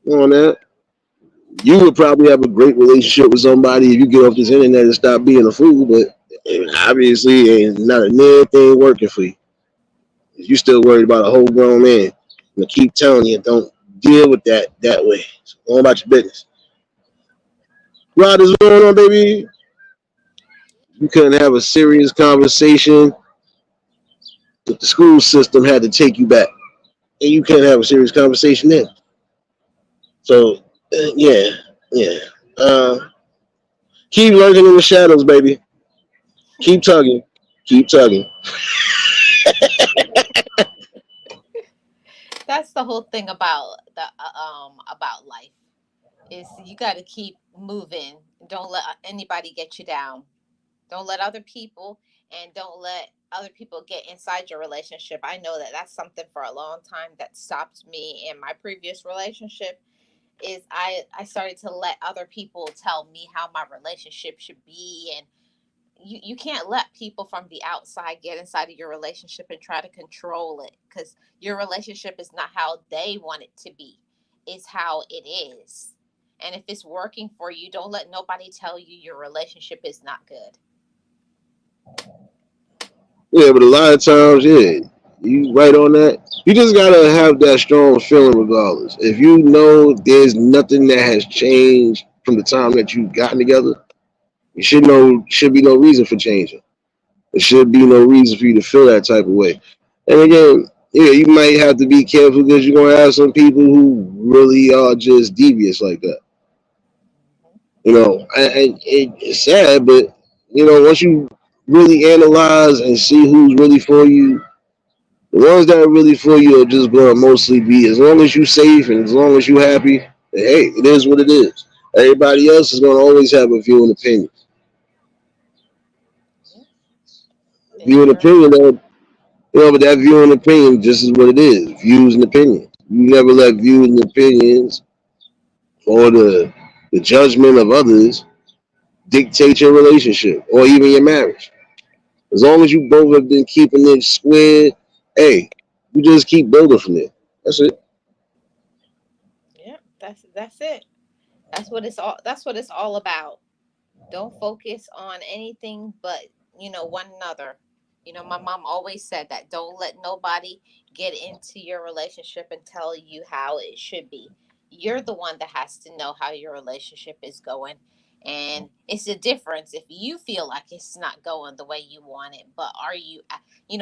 Come on now. You would probably have a great relationship with somebody if you get off this internet and stop being a fool, but obviously ain't not a near thing working for you. You still worried about a whole grown man. And I keep telling you, don't deal with that way. So go about your business. Rod, what's going on, baby? You couldn't have a serious conversation if the school system had to take you back. And you can't have a serious conversation then. So, yeah. Uh, keep lurking in the shadows, baby. Keep tugging. Keep tugging. That's the whole thing about the about life is you got to keep moving. Don't let anybody get you down. Don't let other people, and don't let other people get inside your relationship. I know that that's something for a long time that stopped me in my previous relationship. Is I started to let other people tell me how my relationship should be, and you can't let people from the outside get inside of your relationship and try to control it, because your relationship is not how they want it to be, it's how it is. And if it's working for you, don't let nobody tell you your relationship is not good. Yeah, but a lot of times, yeah, you right on that. You just gotta have that strong feeling regardless. If you know there's nothing that has changed from the time that you gotten together, you should be no reason for changing. There should be no reason for you to feel that type of way. And again, yeah, you might have to be careful because you're gonna have some people who really are just devious like that. It's sad, but once you really analyze and see who's really for you, the ones that are really for you are just gonna mostly be as long as you safe and as long as you happy. Hey, it is what it is. Everybody else is gonna always have a view and opinion. Yeah, View and you're right. opinion, though, but that view and opinion just is what it is. Views and opinions. You never let views and opinions or the judgment of others dictate your relationship or even your marriage. As long as you both have been keeping it squared, hey, you just keep building from there. That's it. Yeah, that's it. That's what it's all about. Don't focus on anything but, one another. My mom always said that don't let nobody get into your relationship and tell you how it should be. You're the one that has to know how your relationship is going. And it's a difference if you feel like it's not going the way you want it, but are you,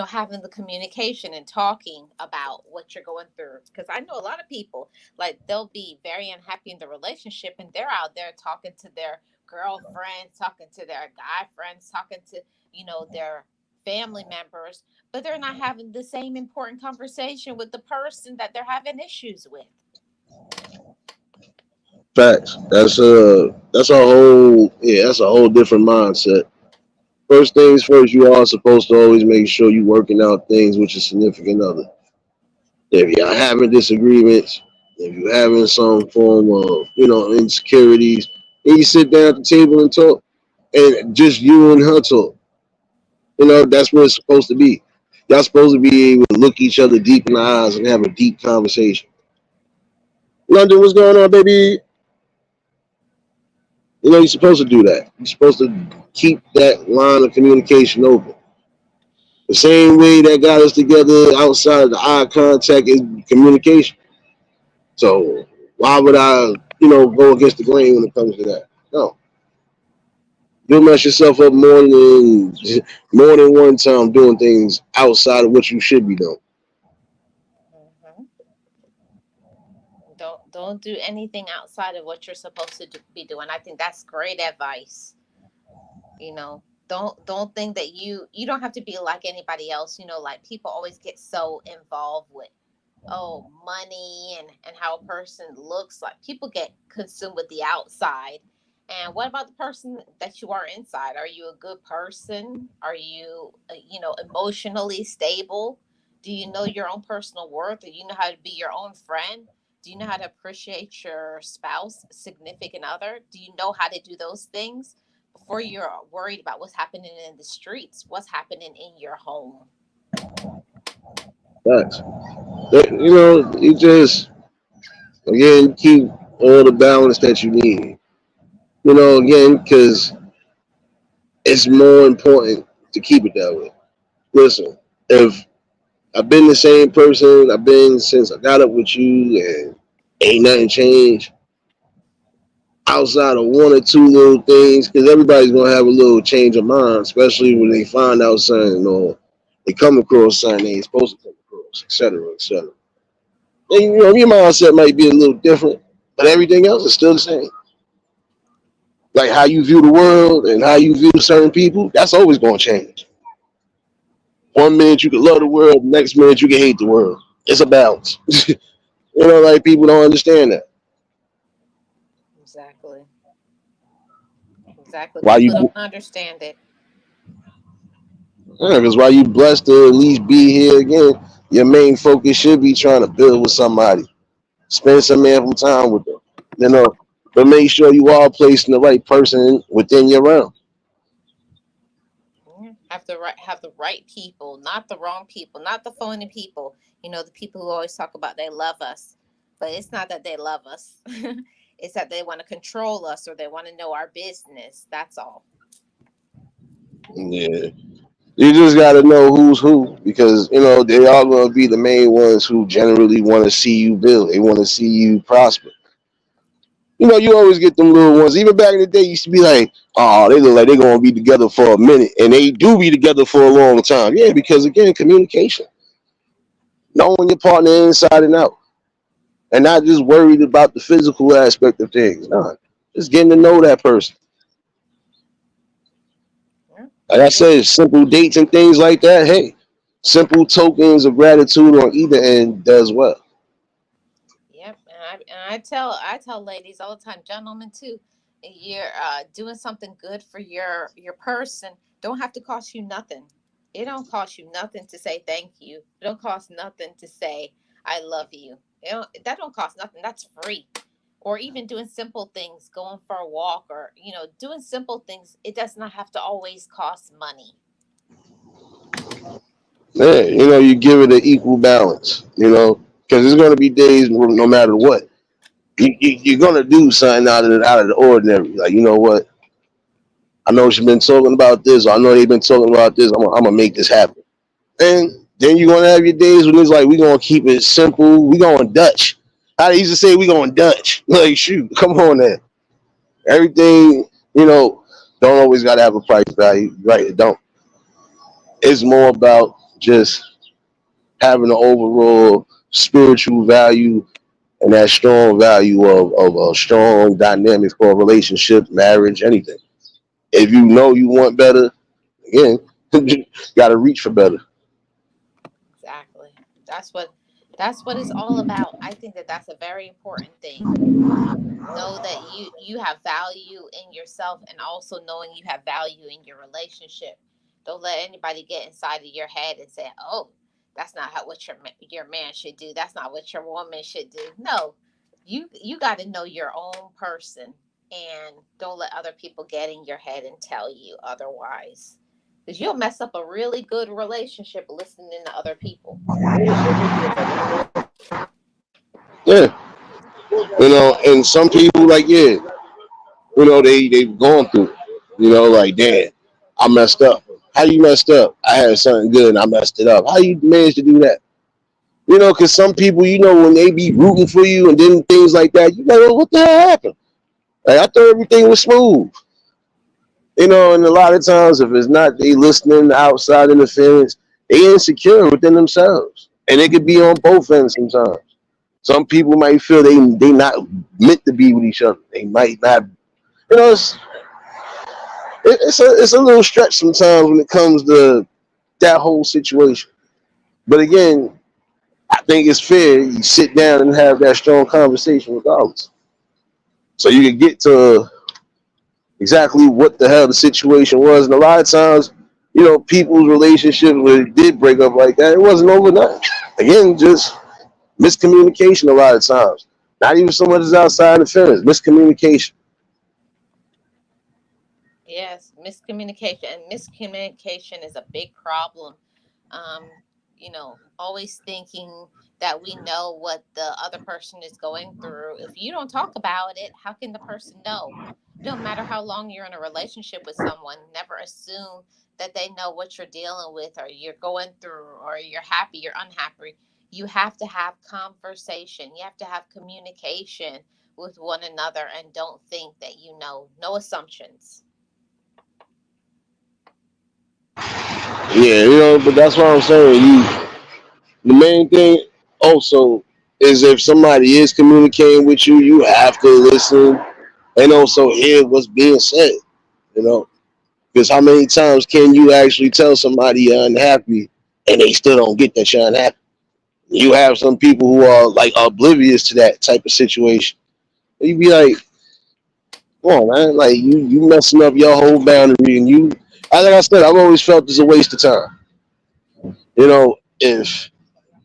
having the communication and talking about what you're going through? Because I know a lot of people, like, they'll be very unhappy in the relationship and they're out there talking to their girlfriends, talking to their guy friends, talking to, their family members, but they're not having the same important conversation with the person that they're having issues with. Facts. That's a whole different mindset. First things first, you are supposed to always make sure you working out things with your significant other. If you're having disagreements, if you're having some form of, insecurities, and you sit down at the table and talk, and just you and her talk. That's what it's supposed to be. Y'all supposed to be able to look each other deep in the eyes and have a deep conversation. London, what's going on, baby? You're supposed to do that. You're supposed to keep that line of communication open. The same way that got us together outside of the eye contact is communication. So why would I, go against the grain when it comes to that? No, you'll mess yourself up more than one time doing things outside of what you should be doing. Hmm. Don't do anything outside of what you're supposed to be doing. I think that's great advice. Don't think that you don't have to be like anybody else. Like people always get so involved with, oh, money and how a person looks. Like people get consumed with the outside, and what about the person that you are inside? Are you a good person? Are you emotionally stable? Do you know your own personal worth? Do you know how to be your own friend? Do you know how to appreciate your spouse, significant other? Do you know how to do those things before you're worried about what's happening in the streets, what's happening in your home? Facts. You just again keep all the balance that you need. Again, because it's more important to keep it that way. Listen, if I've been the same person I've been since I got up with you, and ain't nothing changed outside of one or two little things, because everybody's gonna have a little change of mind, especially when they find out something or they come across something they ain't supposed to come across, etc., etc. And your mindset might be a little different, but everything else is still the same. Like how you view the world and how you view certain people, that's always gonna change. One minute you can love the world, next minute you can hate the world. It's a balance. Like people don't understand that. Exactly. Exactly. Why People don't you? understand it. Because while you blessed to at least be here again, your main focus should be trying to build with somebody, spend some ample time with them. You know, but make sure you are placing the right person within your realm. Yeah. Have the right people, not the wrong people, not the phony people. The people who always talk about they love us, but it's not that they love us. It's that they want to control us or they want to know our business. That's all. Yeah. You just got to know who's who because they are going to be the main ones who generally want to see you build. They want to see you prosper. You always get them little ones. Even back in the day, you used to be like, "Oh, they look like they're going to be together for a minute," and they do be together for a long time. Yeah, because again, communication, knowing your partner inside and out, and not just worried about the physical aspect of things. No, just getting to know that person. Yeah. Like I said, simple dates and things like that. Hey, simple tokens of gratitude on either end does well. Yep, and I tell ladies all the time, gentlemen too. You're doing something good for your person. Don't have to cost you nothing. It don't cost you nothing to say thank you. It don't cost nothing to say I love you. That don't cost nothing. That's free. Or even doing simple things, going for a walk, or doing simple things. It does not have to always cost money. Yeah, you give it an equal balance. Because there's going to be days where no matter what, you're going to do something out of the ordinary. Like what, I know she's been talking about this, or I know they've been talking about this. I'm gonna make this happen. And then you're gonna have your days when it's like we gonna keep it simple. We going Dutch. I used to say we going Dutch. Like shoot, come on there. Everything don't always gotta have a price value. Right? It don't. It's more about just having an overall spiritual value and that strong value of a strong dynamic for a relationship, marriage, anything. If you know you want better, again, got to reach for better. Exactly. That's what that's what it's all about. I think that that's a very important thing. Know that you have value in yourself and also knowing you have value in your relationship. Don't let anybody get inside of your head and say, "Oh, that's not how what your man should do. That's not what your woman should do." No. You got to know your own person and don't let other people get in your head and tell you otherwise. Cuz you'll mess up a really good relationship listening to other people. Yeah, and some people like yeah. They've gone through it. Like, damn, I messed up. How you messed up? I had something good and I messed it up. How you managed to do that? Because some people, when they be rooting for you and then things like that, you know, what the hell happened? Like, I thought everything was smooth. And a lot of times, if it's not they listening to outside interference, they insecure within themselves, and it could be on both ends sometimes. Some people might feel they not meant to be with each other. They might not, it's a little stretch sometimes when it comes to that whole situation. But again, I think it's fair you sit down and have that strong conversation regardless, so you can get to exactly what the hell the situation was. And a lot of times, people's relationships when it did break up like that, it wasn't overnight. Again, just miscommunication a lot of times. Not even so much as outside interference, miscommunication. Yes, miscommunication, and miscommunication is a big problem. Um, always thinking that we know what the other person is going through. If you don't talk about it, how can the person know? No matter how long you're in a relationship with someone, never assume that they know what you're dealing with or you're going through or you're happy, you're unhappy. You have to have conversation. You have to have communication with one another and don't think that you know. No assumptions. Yeah, but that's what I'm saying. The main thing also is if somebody is communicating with you, you have to listen and also hear what's being said. You know, because how many times can you actually tell somebody you're unhappy and they still don't get that you're unhappy? You have some people who are like oblivious to that type of situation. You be like, come on, man, like you messing up your whole boundary, and like I said, I've always felt it's a waste of time. If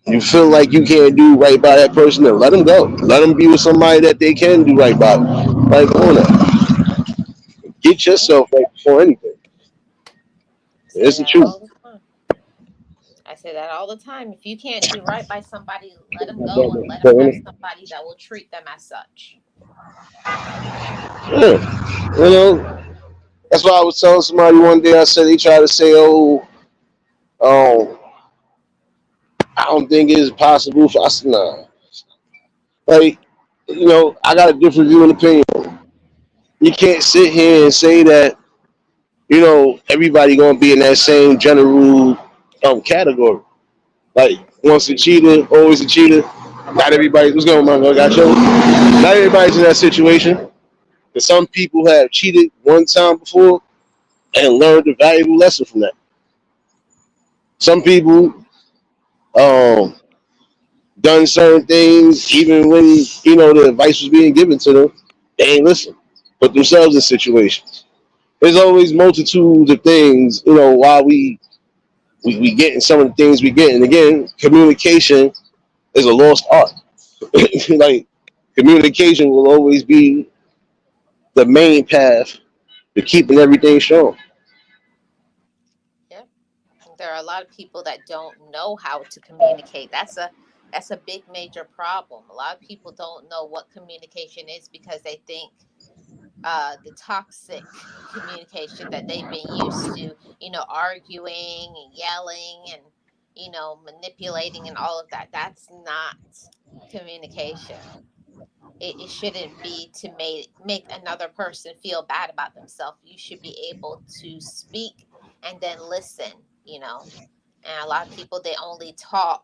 you feel like you can't do right by that person, then let them go. Let them be with somebody that they can do right by. Like, come on now, get Yeah, yourself right before anything. I say It's the that truth. all the time. I say that all the time. If you can't do right by somebody, let them go and let them have somebody that will treat them as such. Yeah. That's why I was telling somebody one day. I said they try to say, "Oh, um, I don't think it's possible." I said, "Nah." Like, I got a different view and opinion. You can't sit here and say that everybody gonna be in that same general category. Like, once a cheater, always a cheater. Not everybody. What's going on, man? I got you. Not everybody's in that situation. But some people have cheated one time before and learned a valuable lesson from that. Some people um, done certain things even when the advice was being given to them. They ain't listen. Put themselves in situations. There's always multitudes of things. Why we getting some of the things we get. And again, communication is a lost art. Like, communication will always be the main path to keeping everything strong. Yep. There are a lot of people that don't know how to communicate. That's a big major problem. A lot of people don't know what communication is because they think the toxic communication that they've been used to, arguing and yelling and manipulating and all of that. That's not communication. It shouldn't be to make another person feel bad about themselves. You should be able to speak and then listen, and a lot of people, they only talk,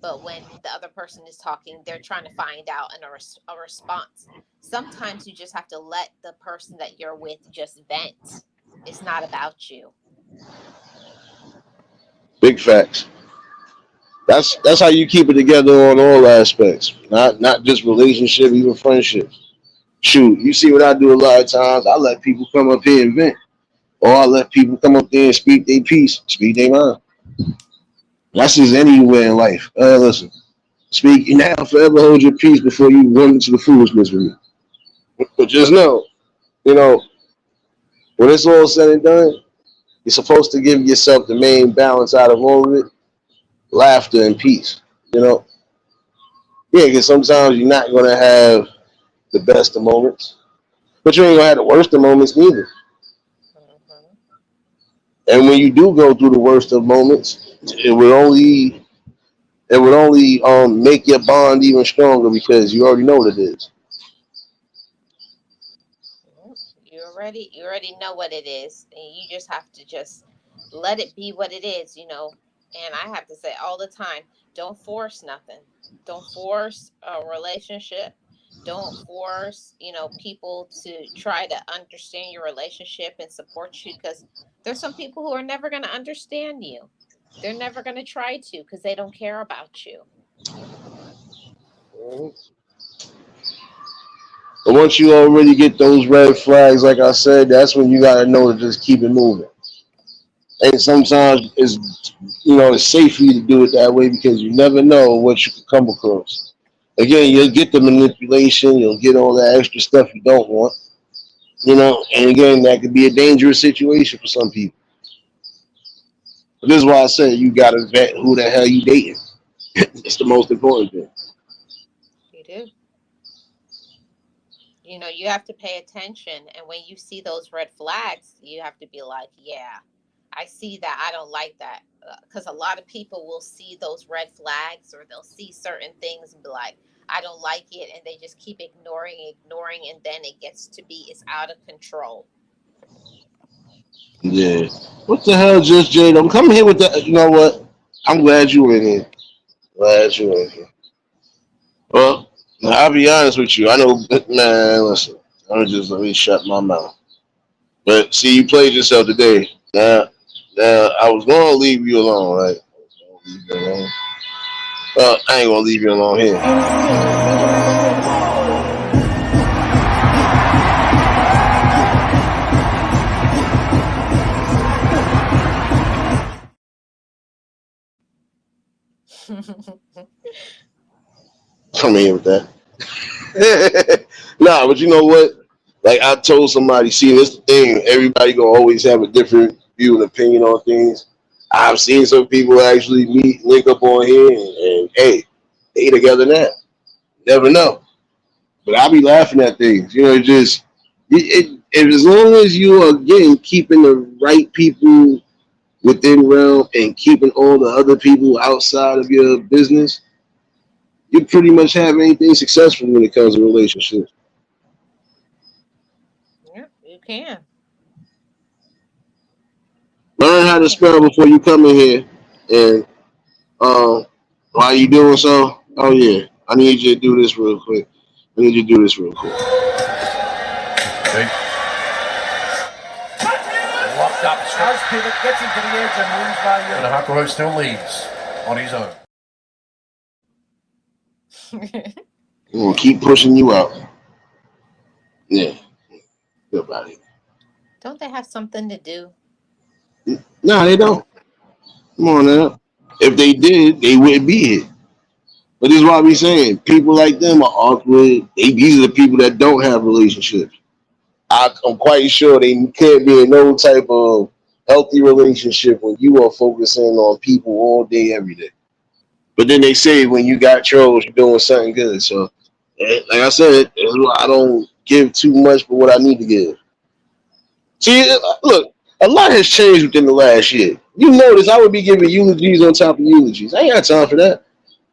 but when the other person is talking, they're trying to find out a response. Sometimes you just have to let the person that you're with just vent. It's not about you. Big facts. That's how you keep it together on all aspects. Not just relationship, even friendship. Shoot, you see what I do a lot of times. I let people come up here and vent, or I let people come up there and speak their piece, speak their mind. That's just anywhere in life. Listen, speak now, forever hold your peace before you run into the foolishness with me. But just know, you know, when it's all said and done, you're supposed to give yourself the main balance out of all of it: laughter and peace. You know, yeah, because sometimes you're not gonna have the best of moments. but you ain't gonna have the worst of moments neither. Mhm. And when you do go through the worst of moments, it would only make your bond even stronger because you already know what it is. Mhm. You already know what it is, and you just have to just let it be what it is, you know. And I have to say all the time, don't force nothing. Don't force a relationship. Don't force, you know, people to try to understand your relationship and support you, because there's some people who are never going to understand you. They're never going to try to because they don't care about you. But once you already get those red flags, like I said, that's when you gotta know to just keep it moving. And sometimes it's safe for you to do it that way because you never know what you could come across. Again, you'll get the manipulation, you'll get all that extra stuff you don't want, and again, that could be a dangerous situation for some people. But this is why I said you gotta vet who the hell you dating. It's the most important thing. You do. You know, you have to pay attention, and when you see those red flags you have to be like, yeah, I see that, I don't like that. Because a lot of people will see those red flags, or they'll see certain things and be like, I don't like it, and they just keep ignoring, and then it gets to be, it's out of control. Yeah. What the hell, just Jade? I'm coming here with that. You know what? I'm glad you were in here. Glad you were in here. Well, now, I'll be honest with you. I know, man. Listen, let me shut my mouth. But see, you played yourself today. Now, I was going to leave you alone, right? Leave you alone. Well, I ain't gonna leave you alone here. Come here with that. Nah, but you know what? Like I told somebody, see, this the thing. Everybody gonna always have a different view and opinion on things. I've seen some people actually link up on here, and hey, they together now. Never know. But I be laughing at things. Just as long as you are again keeping the right people within realm and keeping all the other people outside of your business, you pretty much have anything successful when it comes to relationships. Yeah, you can. Learn how You to can. spell before you come in here. And while you doing so, oh yeah, I need you to do this real quick. I need you to do this real quick. Okay. Locked up. Does pivot, gets into the edge and wins by you. And Huckleberry still leads on his own. I'm gonna keep pushing you out. Yeah, good about it. Don't they have something to do? No, they don't. Come on now. If they did, they wouldn't be here. But this is why we saying people like them are awkward. These are the people that don't have relationships. I'm quite sure they can't be in no type of healthy relationship when you are focusing on people all day, every day. But then they say when you got trolls, you're doing something good. So, like I said, I don't give too much for what I need to give. See, look, a lot has changed within the last year. You notice I would be giving eulogies on top of eulogies. I ain't got time for that.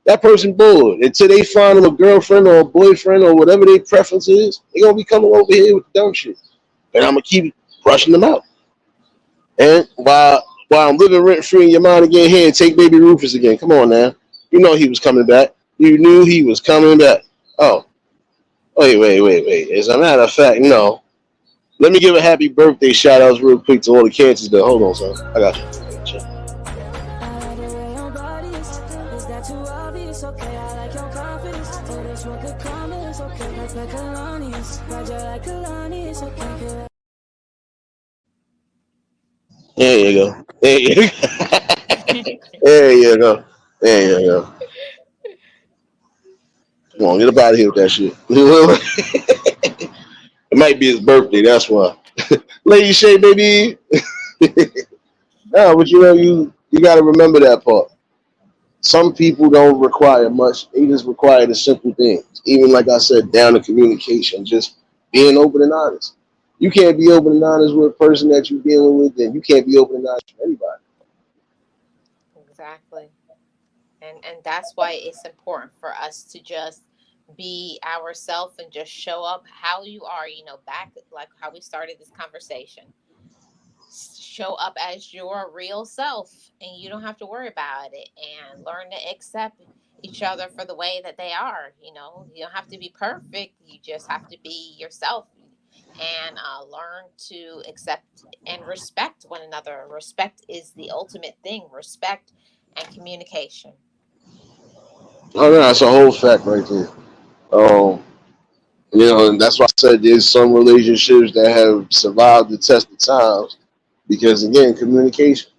That person bored until they find them a girlfriend or a boyfriend or whatever their preference is. They gonna be coming over here with the dumb shit, and I'm gonna keep brushing them out. And while I'm living rent free in your mind again, here and take baby Rufus again. Come on now, you know he was coming back. You knew he was coming back. Oh, wait. As a matter of fact, no. Let me give a happy birthday shout outs real quick to all the cancers that. Hold on, son. I got you. There you go. There you go. There you go. There you go. Come on, get up out of here with that shit. It might be his birthday, that's why. Lady Shay, baby. No, but you got to remember that part. Some people don't require much; they just require the simple things. Even like I said, down to communication, just being open and honest. You can't be open and honest with a person that you're dealing with, then you can't be open and honest with anybody. Exactly. And that's why it's important for us to just be ourselves and just show up how you are, back like how we started this conversation. Show up as your real self, and you don't have to worry about it, and learn to accept each other for the way that they are. You don't have to be perfect, you just have to be yourself, and learn to accept and respect one another. Respect is the ultimate thing. Respect and communication. Oh, no, that's a whole fact right there. Um, and that's why I said there's some relationships that have survived the test of times because, again, communication.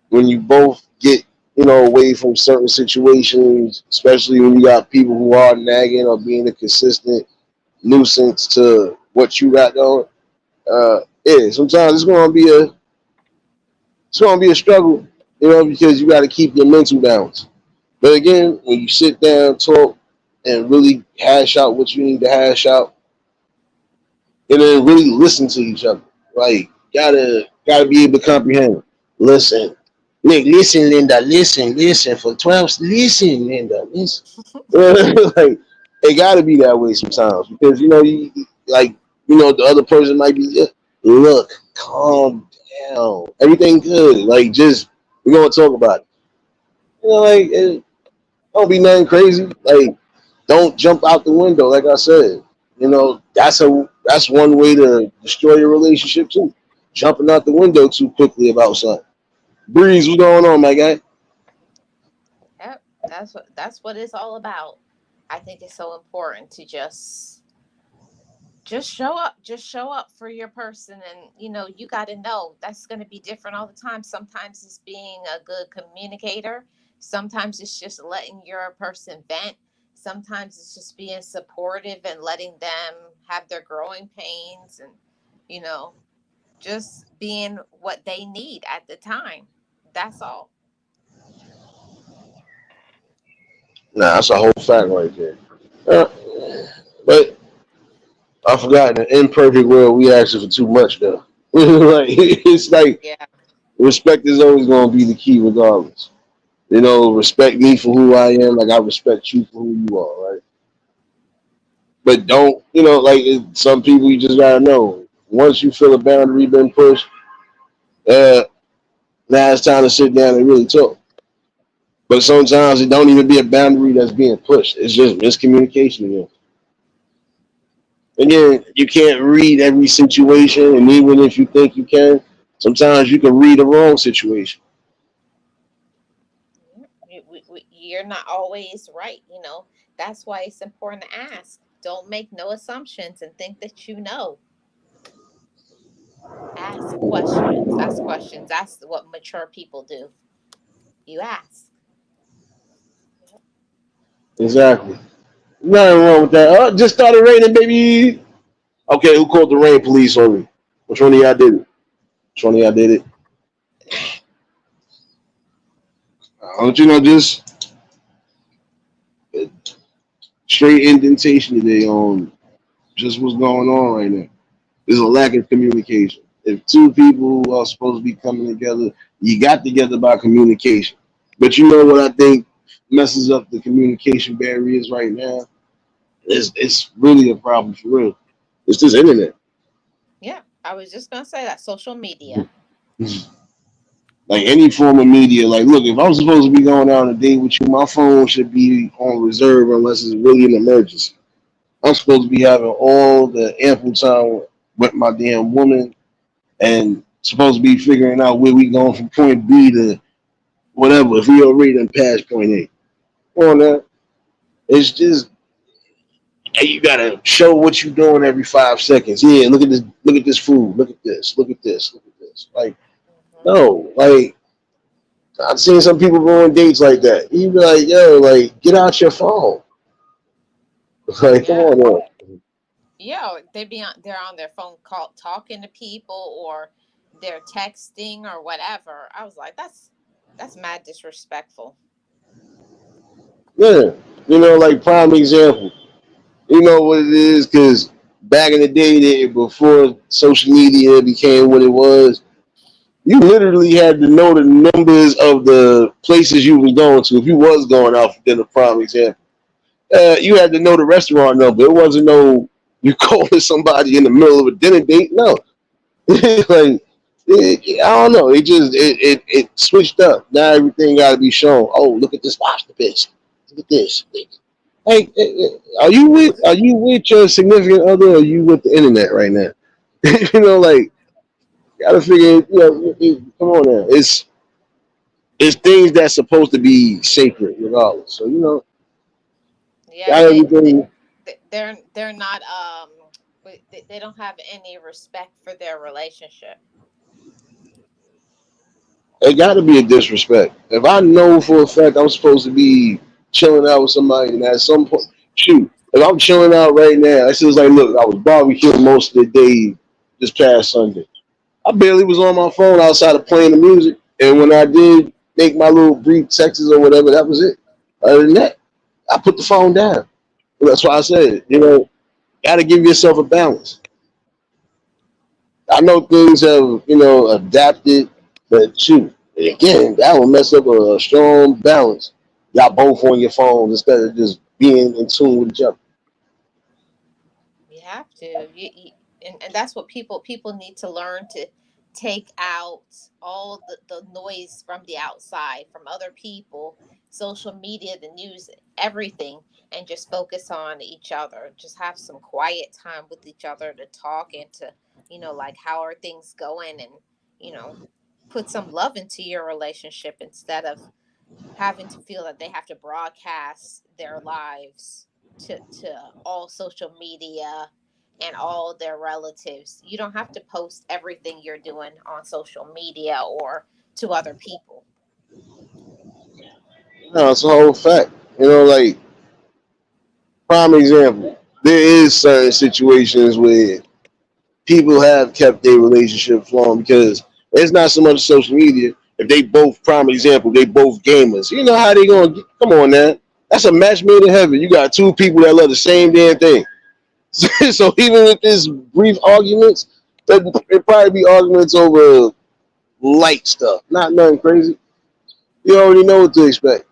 When you both get, away from certain situations, especially when you got people who are nagging or being a consistent nuisance to what you got going, yeah, sometimes it's gonna be a struggle, because you got to keep your mental balance. But again, when you sit down, talk, and really hash out what you need to hash out, and then really listen to each other, like gotta be able to comprehend. Listen, Nick, listen, Linda, listen for 12. Listen, Linda, listen. Like it gotta be that way sometimes because the other person might be look, calm down, everything good. Like just we're gonna talk about it. Don't be nothing crazy. Like don't jump out the window. Like I said, that's one way to destroy your relationship too. Jumping out the window too quickly about something. Breeze, what's going on, my guy? Yep, that's what it's all about. I think it's so important to just show up. Just show up for your person, and you got to know that's going to be different all the time. Sometimes it's being a good communicator, sometimes it's just letting your person vent, sometimes it's just being supportive and letting them have their growing pains, and you know just being what they need at the time. That's all. Nah, that's a whole fact right there. Uh, but I forgot in an imperfect world we asking for too much though. Like it's like Yeah. respect is always gonna be the key regardless. Respect me for who I am, like I respect you for who you are, right? But don't, some people you just gotta know. Once you feel a boundary been pushed, uh, now it's time to sit down and really talk. But sometimes it don't even be a boundary that's being pushed. It's just miscommunication again. Again, you can't read every situation, and even if you think you can, sometimes you can read the wrong situation. You're not always right. That's why it's important to ask. Don't make no assumptions and think that you know. Ask questions. Ask questions. That's what mature people do. You ask. Exactly. Nothing wrong with that. Oh, just started raining, baby. Okay, who called the rain police on me? Which one of y'all did it? Which one of y'all did it? Don't just straight indentation today on just what's going on right now. There's a lack of communication. If two people are supposed to be coming together, you got together by communication. But you know what I think messes up the communication barriers right now? It's really a problem for real. It's this internet. Yeah, I was just gonna say that social media. Like any form of media. Like, look, if I'm supposed to be going out on a date with you, my phone should be on reserve unless it's really an emergency. I'm supposed to be having all the ample time with my damn woman and supposed to be figuring out where we going from point B to whatever. If we already done past point A, come on now. It's just hey, you gotta show what you're doing every 5 seconds. Yeah, look at this. Look at this food. Look at this. Look at this. Look at this. Like Hmm. no, like I've seen some people go on dates like that. You be like, yo, like get out your phone. Like come Yeah, on, man. yeah. They're on their phone call talking to people, or they're texting or whatever. I was like, that's mad disrespectful. Yeah, like prime example. You know what it is? Because back in the day, there before social media became what it was, you literally had to know the numbers of the places you were going to. If you was going out for dinner, prime example, you had to know the restaurant number. It wasn't no you calling somebody in the middle of a dinner date. No, like I don't know. It switched up. Now everything got to be shown. Oh, look at this. Watch the bitch. Look at this. Hey, are you with your significant other? Or are you with the internet right now? You know, like gotta figure. You know, come on now. It's things that's supposed to be sacred, regardless. So you know, Yeah, got everything. they're not they don't have any respect for their relationship. It got to be a disrespect. If I know for a fact I'm supposed to be chilling out with somebody, and at some point, shoot, if I'm chilling out right now, it says like, look, I was barbecuing most of the day this past Sunday. I barely was on my phone outside of playing the music, and when I did make my little brief texts or whatever, that was it. Other than that, I put the phone down. That's why I said, you know, got to give yourself a balance. I know things have, you know, adapted, but shoot, again, that will mess up a strong balance. Y'all both on your phones instead of just being in tune with each other. You have to. And that's what people need to learn to take out all the noise from the outside, from other people, social media, the news, everything, and just focus on each other. Just have some quiet time with each other to talk and to, like, how are things going, and, you know, put some love into your relationship instead of having to feel that they have to broadcast their lives to all social media and all their relatives. You don't have to post everything you're doing on social media or to other people. No, it's a whole fact. You know, like prime example, there is certain situations where people have kept their relationship flowing because it's not so much social media. If they both, prime example, they both gamers. You know how they going to come on now. That's a match made in heaven. You got two people that love the same damn thing. So even with this brief arguments, it probably be arguments over light stuff, not nothing crazy. You already know what to expect.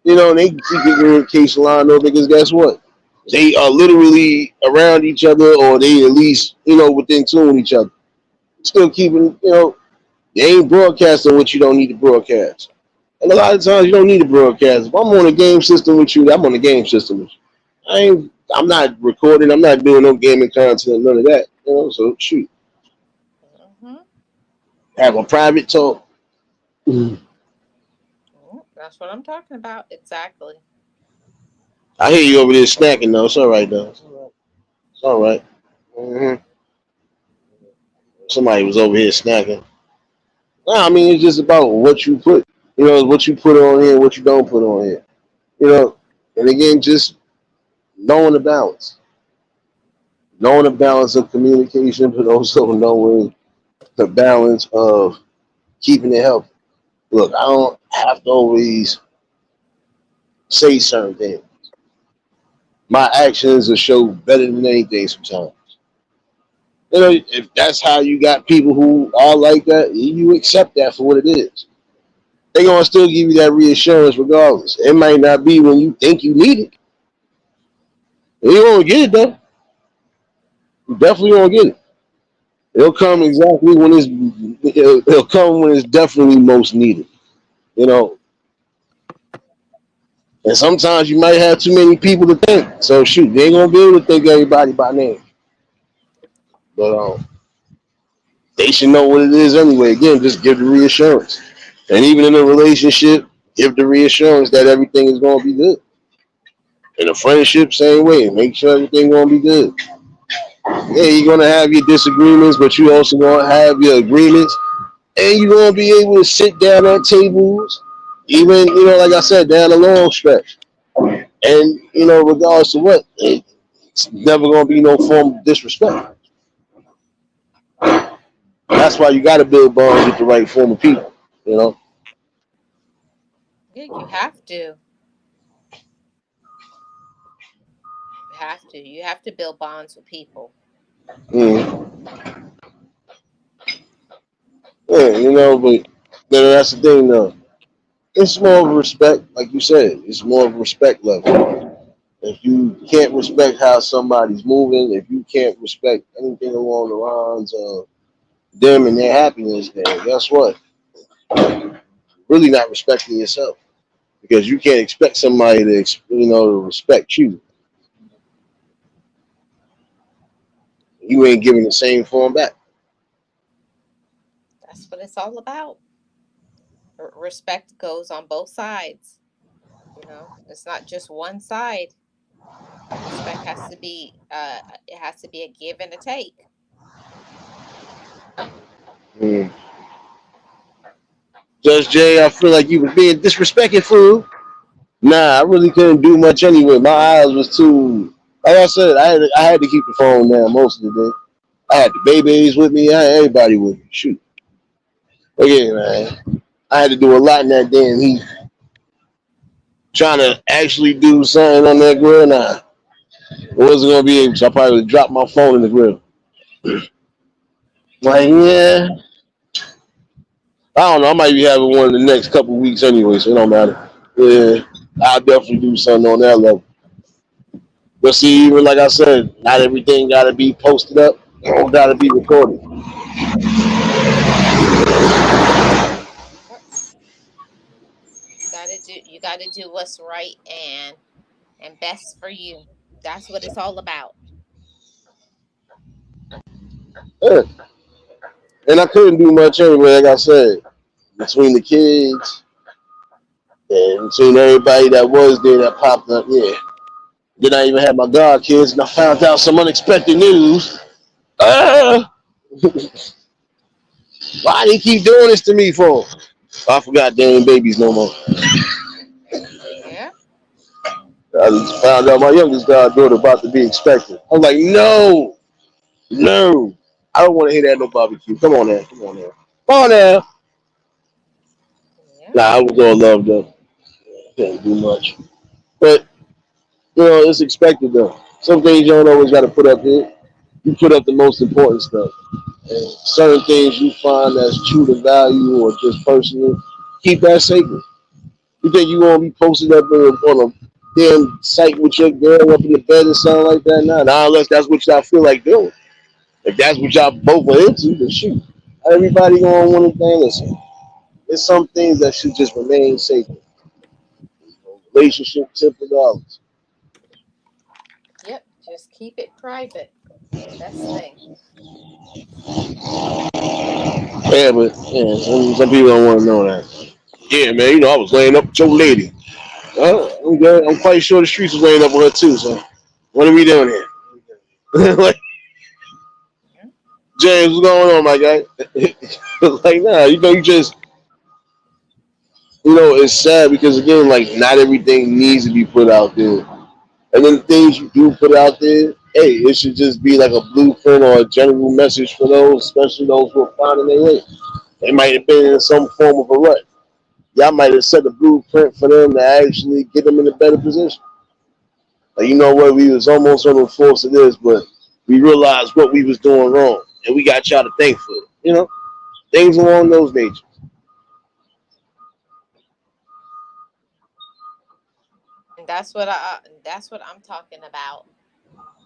You know, and they keep the communication line open because guess what? They are literally around each other, or they at least, you know, within tune with each other. Still keeping, you know, they ain't broadcasting what you don't need to broadcast. And a lot of times you don't need to broadcast. If I'm on a game system with you, I'm on a game system with you. I'm not recording, I'm not doing no gaming content, none of that. You know, so shoot. Hmm. Have a private talk. That's what I'm talking about. Exactly. I hear you over there snacking though. It's all right though. It's all right. Mm-hmm. Somebody was over here snacking. Nah, I mean it's just about what you put. You know, what you put on here, what you don't put on here. You know, and again, just knowing the balance, knowing the balance of communication, but also knowing the balance of keeping it healthy. Look, I don't have to always say certain things. My actions will show better than anything sometimes. You know, if that's how you got people who are like that, you accept that for what it is. They're gonna still give you that reassurance regardless. It might not be when you think you need it. You won't get it though. You definitely won't get it. It'll come Yes. exactly when it'll come when it's definitely most needed. You know, and sometimes you might have too many people to think. So shoot, they ain't gonna be able to think everybody by name. But they should know what it is anyway. Again, just give the reassurance. And even in a relationship, give the reassurance that everything is going to be good. In a friendship, same way. Make sure everything going to be good. Yeah, you're going to have your disagreements, but you also going to have your agreements. And you're going to be able to sit down at tables, even, you know, like I said, down the long stretch. And, you know, regardless of what, it's never going to be no form of disrespect. That's why you got to build bonds with the right form of people, you know. Yeah, you have to. You have to. You have to build bonds with people. Mm. Yeah, but that's the thing though. It's more of a respect, like you said. It's more of a respect level. If you can't respect how somebody's moving, if you can't respect anything along the lines of them and their happiness, then guess what? Really not respecting yourself because you can't expect somebody to respect you. You ain't giving the same form back. That's what it's all about. Respect goes on both sides. It's not just one side. Respect has to be it has to be a give and a take. Mm. Judge Jay, I feel like you was being disrespectful. Nah, I really couldn't do much anyway. My eyes was too. Like I said, I had to keep the phone down most of the day. I had the babies with me. I had everybody with me. Shoot. Okay, man. I had to do a lot in that damn heat. Trying to actually do something on that grill. Nah, it wasn't gonna be able to. I probably would drop my phone in the grill. Like, yeah, I don't know. I might be having one in the next couple of weeks anyway, so it don't matter. Yeah, I'll definitely do something on that level. But see, even like I said, not everything got to be posted up. All got to be recorded. Yep. You got to do what's right and best for you. That's what it's all about. Yeah. And I couldn't do much anyway, like I said, between the kids and between everybody that was there that popped up. Yeah. Then I even had my god kids, and I found out some unexpected news. Ah, why they keep doing this to me for? I forgot they ain't babies no more. Yeah. I just found out my youngest goddaughter about to be expected. I was like, no, no. I don't want to hear that no barbecue. Come on now, come on now. Come on now. Yeah. Nah, I was all love though. Can't do much. But, it's expected though. Some things you don't always got to put up there. You put up the most important stuff. And certain things you find that's true to value or just personal, keep that sacred. You think you gonna be posted up on a damn site with your girl up in the bed or something like that? Nah, unless that's what y'all feel like doing. If that's what y'all both are into, then shoot. Not everybody gonna want to thing. Listen, there's some things that should just remain sacred. Relationship temper dollars. Yep. Just keep it private. Best thing. Yeah, but some people don't want to know that. Yeah, man, I was laying up with your lady. I'm good. I'm quite sure the streets was laying up with her too. So what are we doing here? Like, Mhm. James, what's going on, my guy? Like, nah, you just, it's sad because again, like, not everything needs to be put out there, and then the things you do put out there, hey, it should just be like a blueprint or a general message for those, especially those who are finding their way. They might have been in some form of a rut. Y'all might have set a blueprint for them to actually get them in a better position. Like, you know what, we was almost on the force of this, but we realized what we was doing wrong, and we got y'all to thank for it. Things along those natures. And that's what I'm talking about.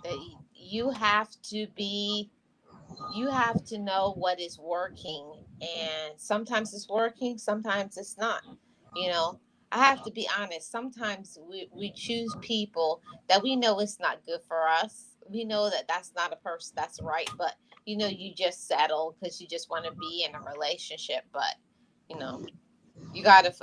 That you have to be you have to know what is working, and sometimes it's working, sometimes it's not. you know I have to be honest. Sometimes we choose people that we know it's not good for us. We know that that's not a person that's right, but you just settle because you just want to be in a relationship. But you know you gotta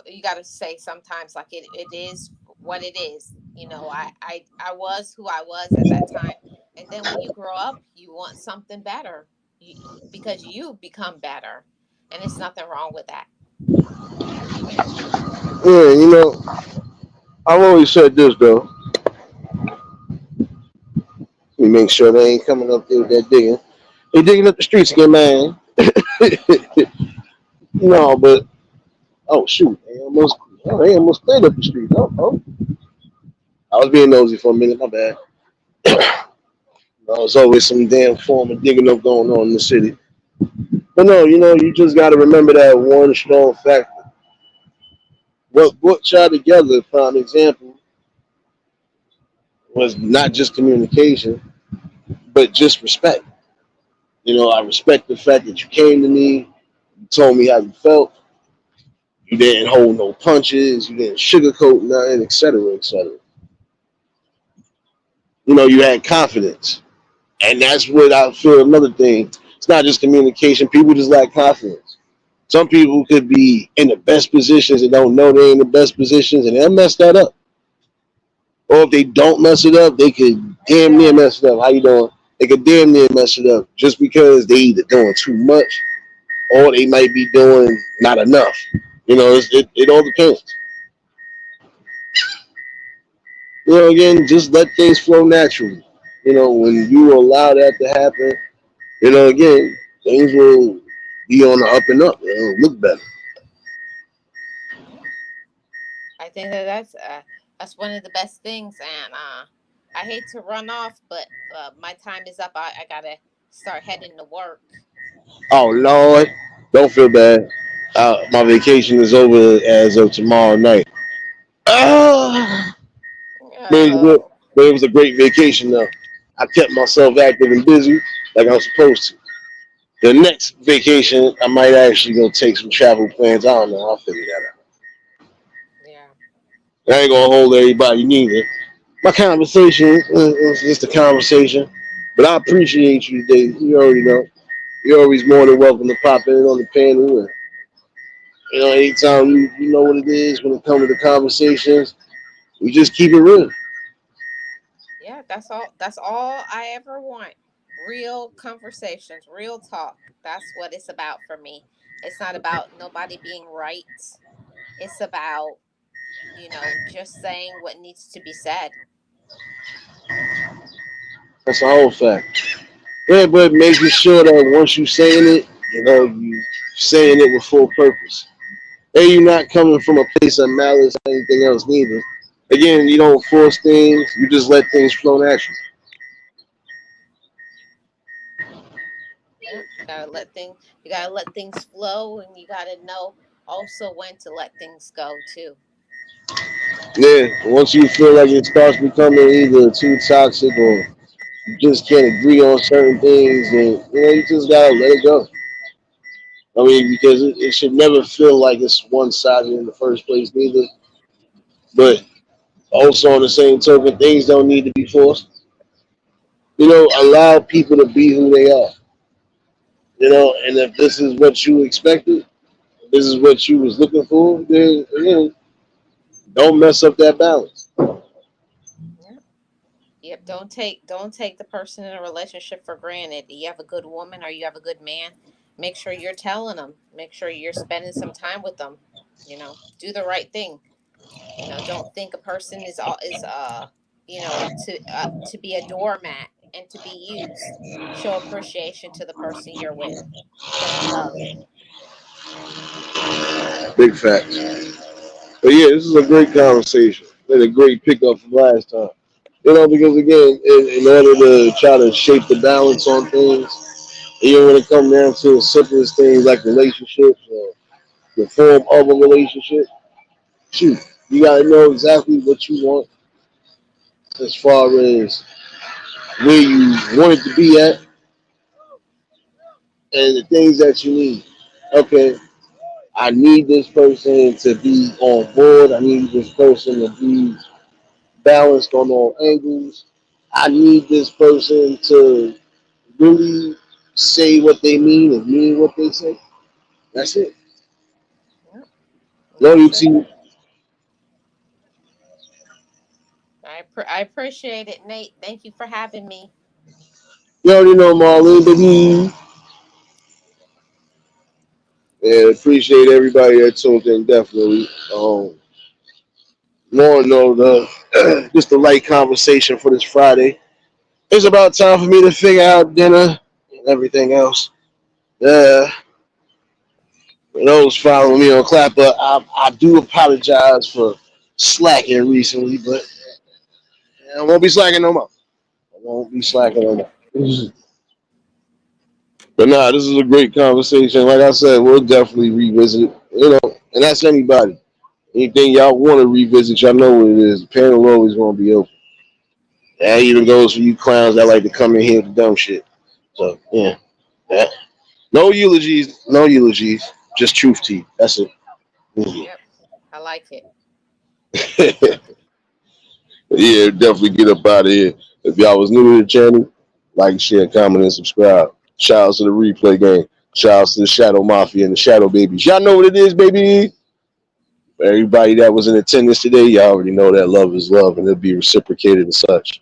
say sometimes, like, it is what it is. I was who I was at that time, and then when you grow up you want something better, because you become better, and it's nothing wrong with that. Yeah, I've always said this though. We make sure they ain't coming up there with that digging. They digging up the streets again, man. No, but oh shoot, they almost cleared up the street. Oh, I was being nosy for a minute. My bad. There's always some damn form of digging up going on in the city. But no, you just got to remember that one strong factor. What brought y'all together, prime example, was not just communication, but just respect. I respect the fact that you came to me, you told me how you felt, you didn't hold no punches, you didn't sugarcoat nothing, etc., etc. You had confidence. And that's what I feel another thing. It's not just communication. People just lack confidence. Some people could be in the best positions and don't know they're in the best positions and they'll mess that up. Or if they don't mess it up, they could damn near mess it up. How you doing? They could damn near mess it up just because they either doing too much or they might be doing not enough. It all depends. Again, just let things flow naturally. When you allow that to happen, again, things will be on the up and up. It'll look better. Yeah. I think that's one of the best things, and I hate to run off, but my time is up. I gotta start heading to work. Oh Lord, don't feel bad. My vacation is over as of tomorrow night. Ah, man, Oh, it was a great vacation though. I kept myself active and busy like I'm supposed to. The next vacation, I might actually go take some travel plans. I don't know. I'll figure that out. yeah. I ain't gonna hold everybody neither. My conversation is just a conversation, but I appreciate you today. You already know. You're always more than welcome to pop in on the panel. And, anytime you know what it is when it comes to the conversations, we just keep it real. Yeah, that's all I ever want. Real conversations, real talk. That's what it's about for me. It's not about nobody being right. It's about, just saying what needs to be said. That's the whole fact. Yeah, but making sure that once you saying it, you saying it with full purpose. And you're not coming from a place of malice or anything else neither. Again, you don't force things, you just let things flow naturally. Yeah, you gotta let things flow, and you gotta know also when to let things go too. Yeah, once you feel like it starts becoming either too toxic or you just can't agree on certain things, and you just gotta let it go. I mean, because it should never feel like it's one sided in the first place, neither. But also on the same token, things don't need to be forced. Allow people to be who they are. And if this is what you expected, this is what you was looking for, then again, don't mess up that balance. Yeah. Yep. Don't take the person in a relationship for granted. You have a good woman or you have a good man. Make sure you're telling them. Make sure you're spending some time with them. Do the right thing. Don't think a person is to be a doormat and to be used. Show appreciation to the person you're with. Show them love. Big facts. But yeah, this is a great conversation. And a great pickup from last time. Because again, in order to try to shape the balance on things, when it comes down to the simplest things like relationships or the form of a relationship, shoot, you gotta know exactly what you want as far as where you want it to be at and the things that you need. Okay, I need this person to be on board. I need this person to be balanced on all angles. I need this person to really say what they mean and mean what they say. That's it. Yep. No, you That's see, it. you I appreciate it, Nate. Thank you for having me. already know Marlene, but and appreciate everybody that tuned in. Definitely. More no the just a light conversation for this Friday. It's about time for me to figure out dinner and everything else. Yeah, for those following me on Clapper, I do apologize for slacking recently, but I won't be slacking no more. I won't be slacking no more. But nah, this is a great conversation. Like I said, we'll definitely revisit it. And that's anybody. Anything y'all want to revisit, y'all know what it is. The panel always gonna be open. That even goes for you clowns that like to come in here with the dumb shit. So yeah, that. No eulogies, no eulogies. Just truth tea. That's it. Yep, I like it. Yeah, definitely get up out of here. If y'all was new to the channel, like, share, comment, and subscribe. Shout out to the replay game. Shout out to the Shadow Mafia and the Shadow Babies. Y'all know what it is, baby. For everybody that was in attendance today, y'all already know that love is love and it'll be reciprocated and such.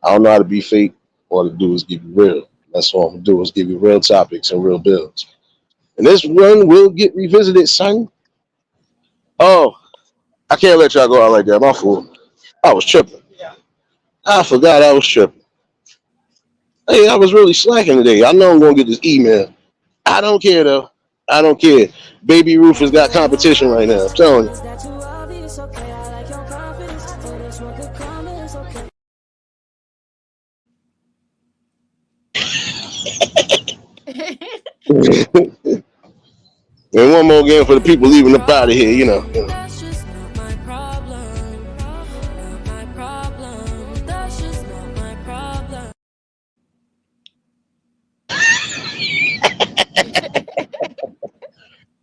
I don't know how to be fake. All to do is give you real. That's all I'm gonna do is give you real topics and real builds. And this one will get revisited, son. Oh, I can't let y'all go out like that. My fault. I was tripping. I forgot I was tripping. Hey, I was really slacking today. I know I'm gonna get this email. I don't care though. I don't care. Baby Ruth has got competition right now. I'm telling you. And one more game for the people leaving up out of here, you know. That's just not my problem. Not my problem. That's just not my problem.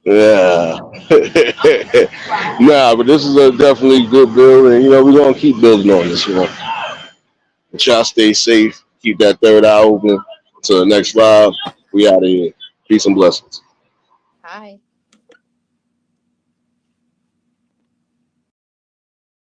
Yeah. Nah, but this is a definitely good build, and we're gonna keep building on this, But y'all stay safe, keep that third eye open. Until the next live, we out of here. Peace and blessings. Hi.